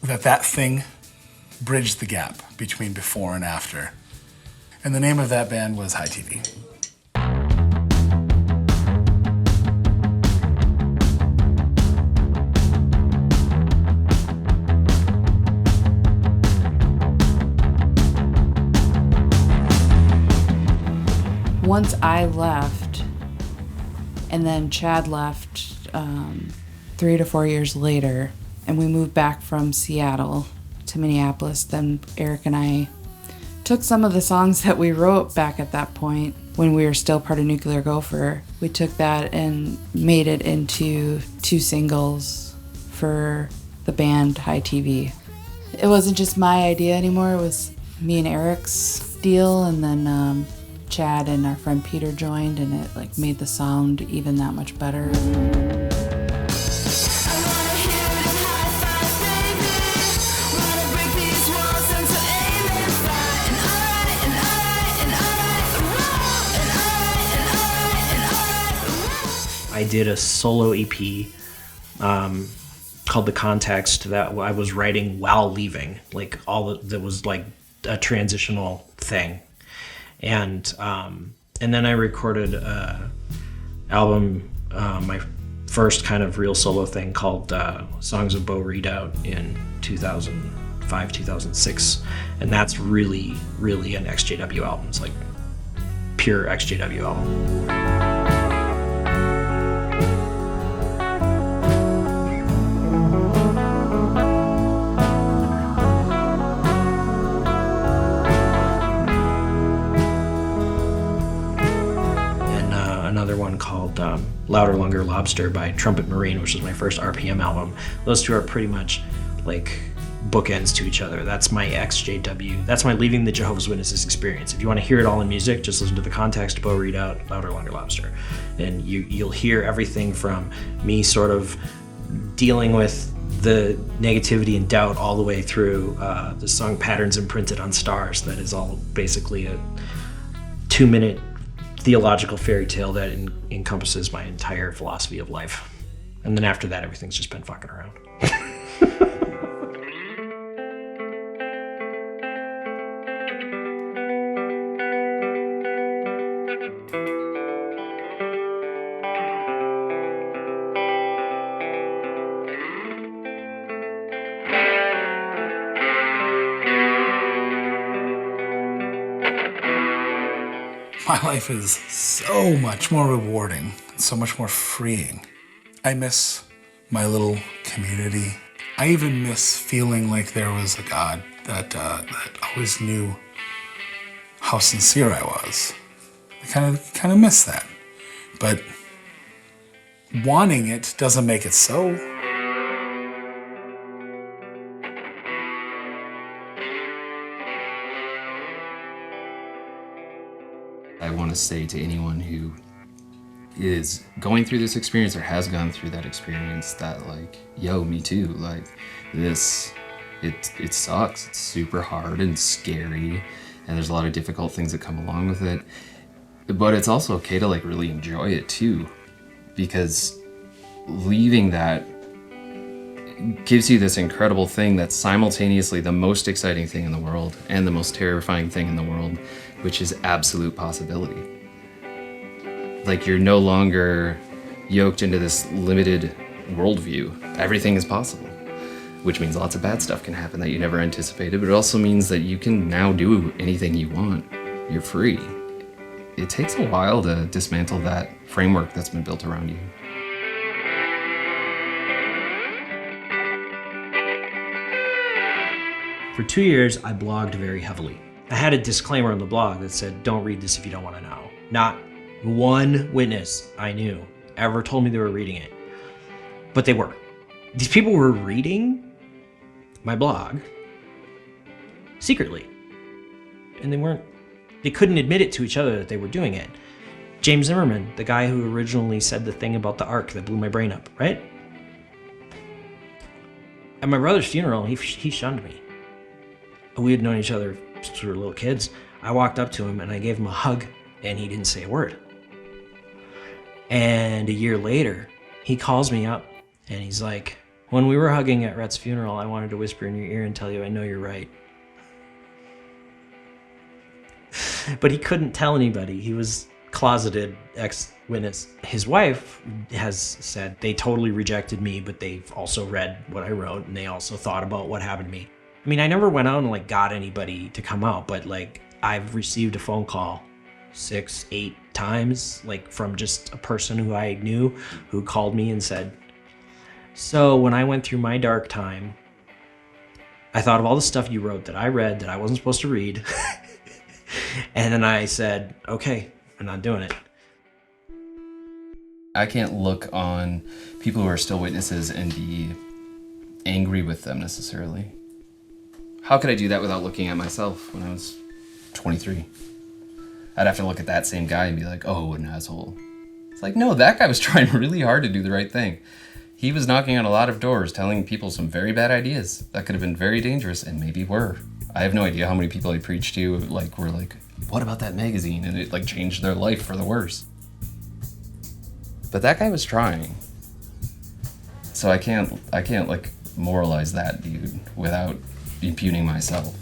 [SPEAKER 5] that thing bridged the gap between before and after. And the name of that band was High TV.
[SPEAKER 8] Once I left, and then Chad left 3 to 4 years later, and we moved back from Seattle to Minneapolis, then Eric and I took took some of the songs that we wrote back at that point when we were still part of Nuclear Gopher. We took that and made it into 2 singles for the band High TV. It wasn't just my idea anymore, it was me and Eric's deal, and then Chad and our friend Peter joined, and it like made the sound even that much better.
[SPEAKER 4] I did a solo EP called The Context that I was writing while leaving, like that was like a transitional thing, and then I recorded an album, my first kind of real solo thing called Songs of Bo Redoubt in 2005, 2006, and that's really, really an XJW album. It's like pure XJW album. Another one called Louder, Longer, Lobster by Trumpet Marine, which was my first RPM album. Those two are pretty much like bookends to each other. That's my XJW. That's my Leaving the Jehovah's Witnesses experience. If you want to hear it all in music, just listen to The Context, Bo Redoubt, Louder, Longer, Lobster. And you'll hear everything from me sort of dealing with the negativity and doubt all the way through the song Patterns Imprinted on Stars. That is all basically a 2-minute theological fairy tale that encompasses my entire philosophy of life. And then after that, everything's just been fucking around.
[SPEAKER 5] My life is so much more rewarding, so much more freeing. I miss my little community. I even miss feeling like there was a God that always knew how sincere I was. I kind of miss that. But wanting it doesn't make it so.
[SPEAKER 7] I want to say to anyone who is going through this experience or has gone through that experience that, like, yo, me too. Like, this, it sucks. It's super hard and scary, and there's a lot of difficult things that come along with it. But it's also okay to, like, really enjoy it too, because leaving that gives you this incredible thing that's simultaneously the most exciting thing in the world and the most terrifying thing in the world, which is absolute possibility. Like, you're no longer yoked into this limited worldview. Everything is possible, which means lots of bad stuff can happen that you never anticipated, but it also means that you can now do anything you want. You're free. It takes a while to dismantle that framework that's been built around you.
[SPEAKER 4] For 2 years, I blogged very heavily. I had a disclaimer on the blog that said, don't read this if you don't want to know. Not one witness I knew ever told me they were reading it. But they were. These people were reading my blog secretly. And they couldn't admit it to each other that they were doing it. James Zimmerman, the guy who originally said the thing about the ark that blew my brain up, right? At my brother's funeral, he shunned me. We had known each other since we were little kids. I walked up to him and I gave him a hug, and he didn't say a word. And a year later, he calls me up and he's like, when we were hugging at Rhett's funeral, I wanted to whisper in your ear and tell you I know you're right. But he couldn't tell anybody. He was closeted ex-witness. His wife has said they totally rejected me, but they've also read what I wrote, and they also thought about what happened to me. I mean, I never went out and, like, got anybody to come out, but, like, I've received a phone call 6, 8 times, like, from just a person who I knew who called me and said, so when I went through my dark time, I thought of all the stuff you wrote that I read that I wasn't supposed to read, And then I said, okay, I'm not doing it.
[SPEAKER 7] I can't look on people who are still witnesses and be angry with them necessarily. How could I do that without looking at myself when I was 23? I'd have to look at that same guy and be like, oh, what an asshole. It's like, no, that guy was trying really hard to do the right thing. He was knocking on a lot of doors, telling people some very bad ideas that could have been very dangerous and maybe were. I have no idea how many people I preached to were like, what about that magazine? And it changed their life for the worse. But that guy was trying. So I can't moralize that dude without impugning myself.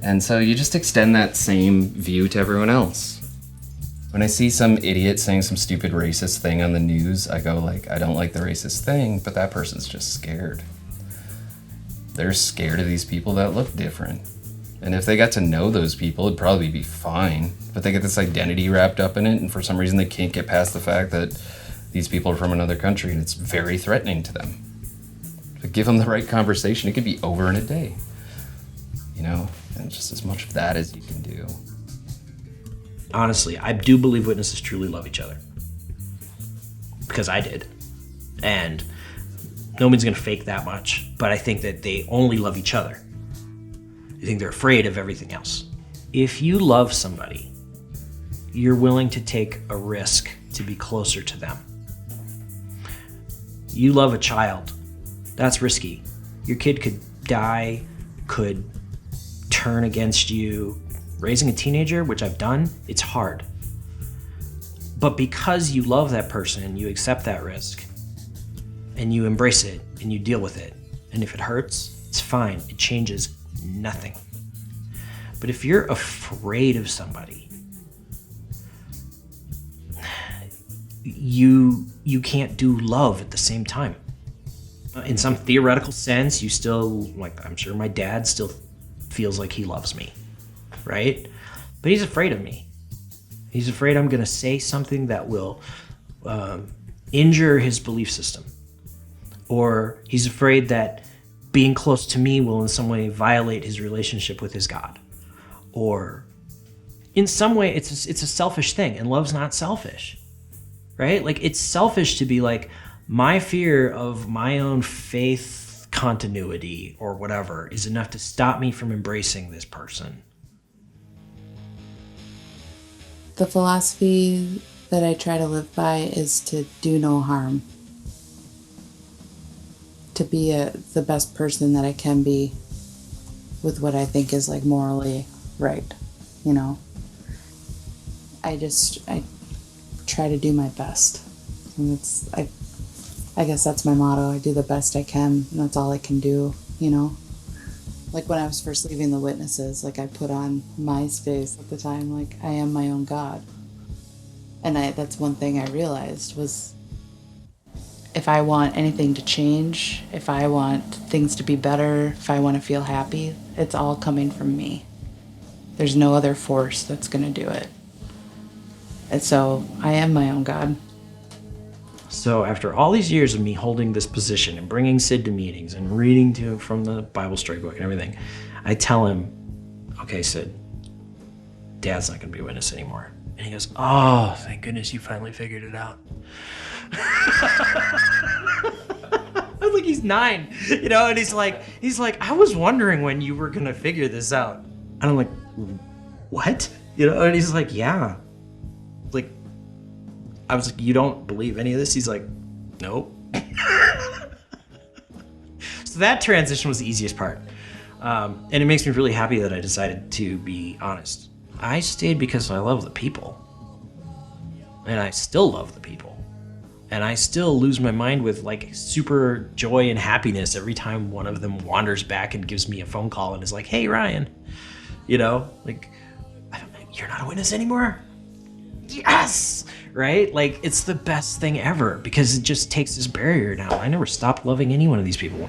[SPEAKER 7] And so you just extend that same view to everyone else. When I see some idiot saying some stupid racist thing on the news, I go I don't like the racist thing, but that person's just scared. They're scared of these people that look different. And if they got to know those people, it'd probably be fine. But they get this identity wrapped up in it, and for some reason they can't get past the fact that these people are from another country, and it's very threatening to them. But give them the right conversation, it could be over in a day. And just as much of that as you can do.
[SPEAKER 4] Honestly, I do believe witnesses truly love each other. Because I did. And nobody's going to fake that much, but I think that they only love each other. I think they're afraid of everything else. If you love somebody, you're willing to take a risk to be closer to them. You love a child, that's risky. Your kid could die, could turn against you. Raising a teenager, which I've done, it's hard. But because you love that person, you accept that risk and you embrace it and you deal with it. And if it hurts, it's fine. It changes nothing. But if you're afraid of somebody, you can't do love at the same time. In some theoretical sense, you still, I'm sure my dad still feels like he loves me, right? But he's afraid of me. He's afraid I'm gonna say something that will injure his belief system. Or he's afraid that being close to me will in some way violate his relationship with his God. Or in some way, it's a selfish thing, and love's not selfish, right? It's selfish to be my fear of my own faith continuity or whatever is enough to stop me from embracing this person.
[SPEAKER 8] The philosophy that I try to live by is to do no harm. To be the best person that I can be with what I think is morally right, I try to do my best. And I guess that's my motto. I do the best I can, and that's all I can do, When I was first leaving the witnesses, I put on MySpace at the time, I am my own God. And that's one thing I realized was if I want anything to change, if I want things to be better, if I want to feel happy, it's all coming from me. There's no other force that's going to do it. And so I am my own God.
[SPEAKER 4] So after all these years of me holding this position and bringing Sid to meetings and reading to him from the Bible story book and everything, I tell him, okay, Sid, Dad's not going to be a witness anymore. And he goes, oh, thank goodness you finally figured it out. I was like, he's 9, and he's like, I was wondering when you were going to figure this out. And I'm like, what? And he's like, yeah. I was like, you don't believe any of this? He's like, nope. So that transition was the easiest part. And it makes me really happy that I decided to be honest. I stayed because I love the people. And I still love the people. And I still lose my mind with super joy and happiness every time one of them wanders back and gives me a phone call and is like, hey, Ryan, you're not a witness anymore? Yes! Right? It's the best thing ever because it just takes this barrier down. I never stopped loving any one of these people.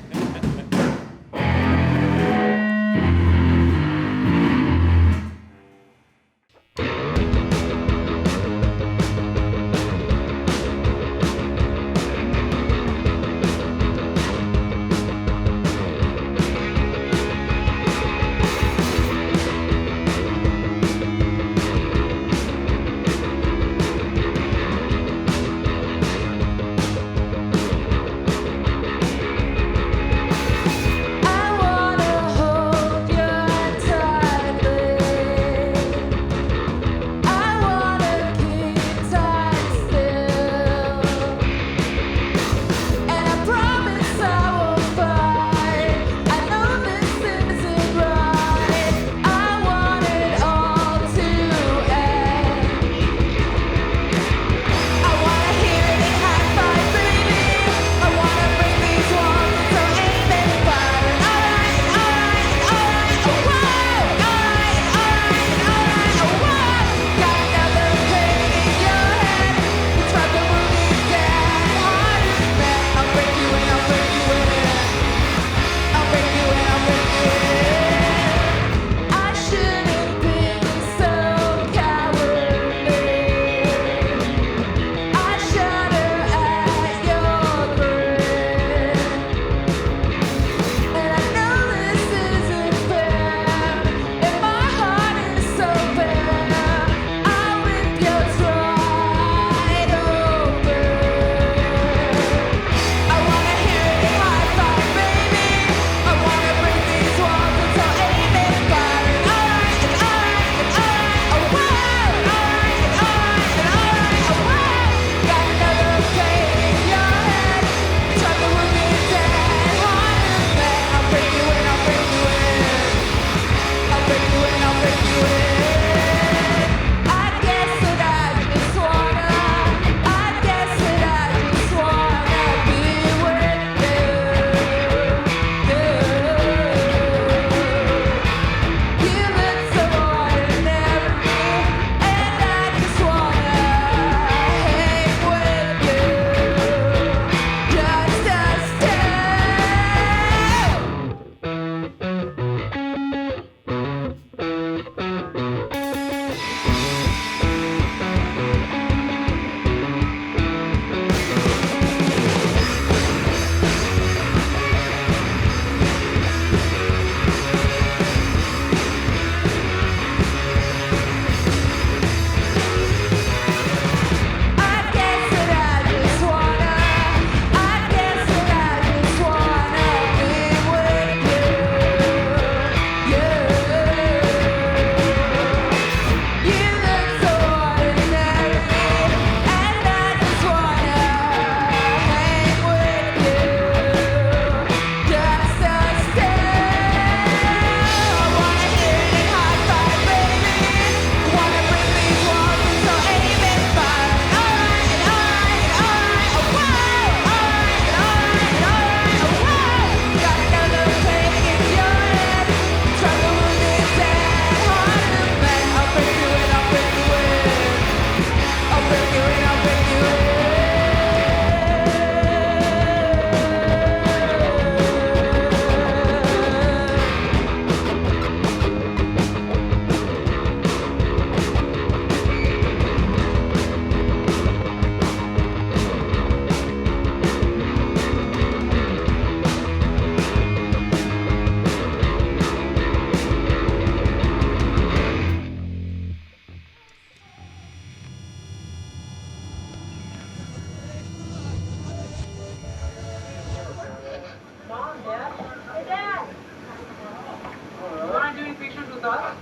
[SPEAKER 2] doing pictures with us?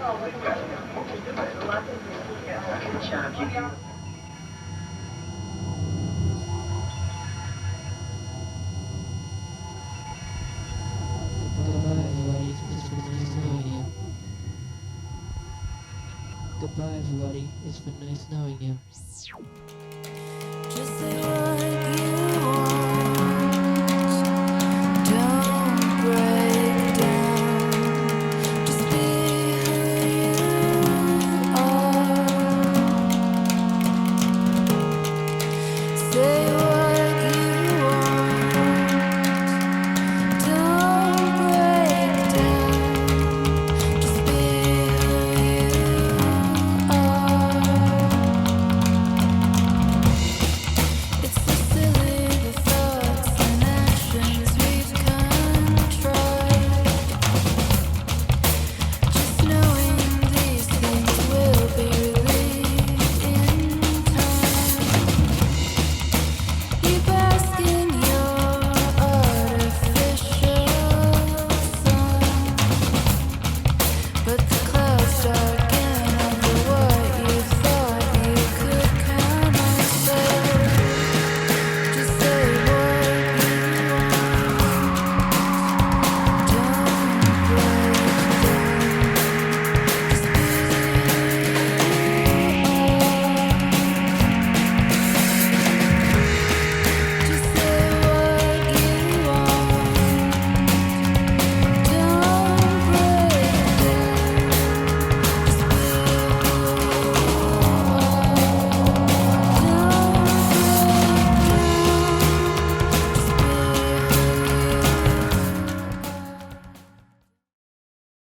[SPEAKER 2] Oh, we will. Good job, you.
[SPEAKER 15] Goodbye, everybody. It's been nice knowing you. Just say what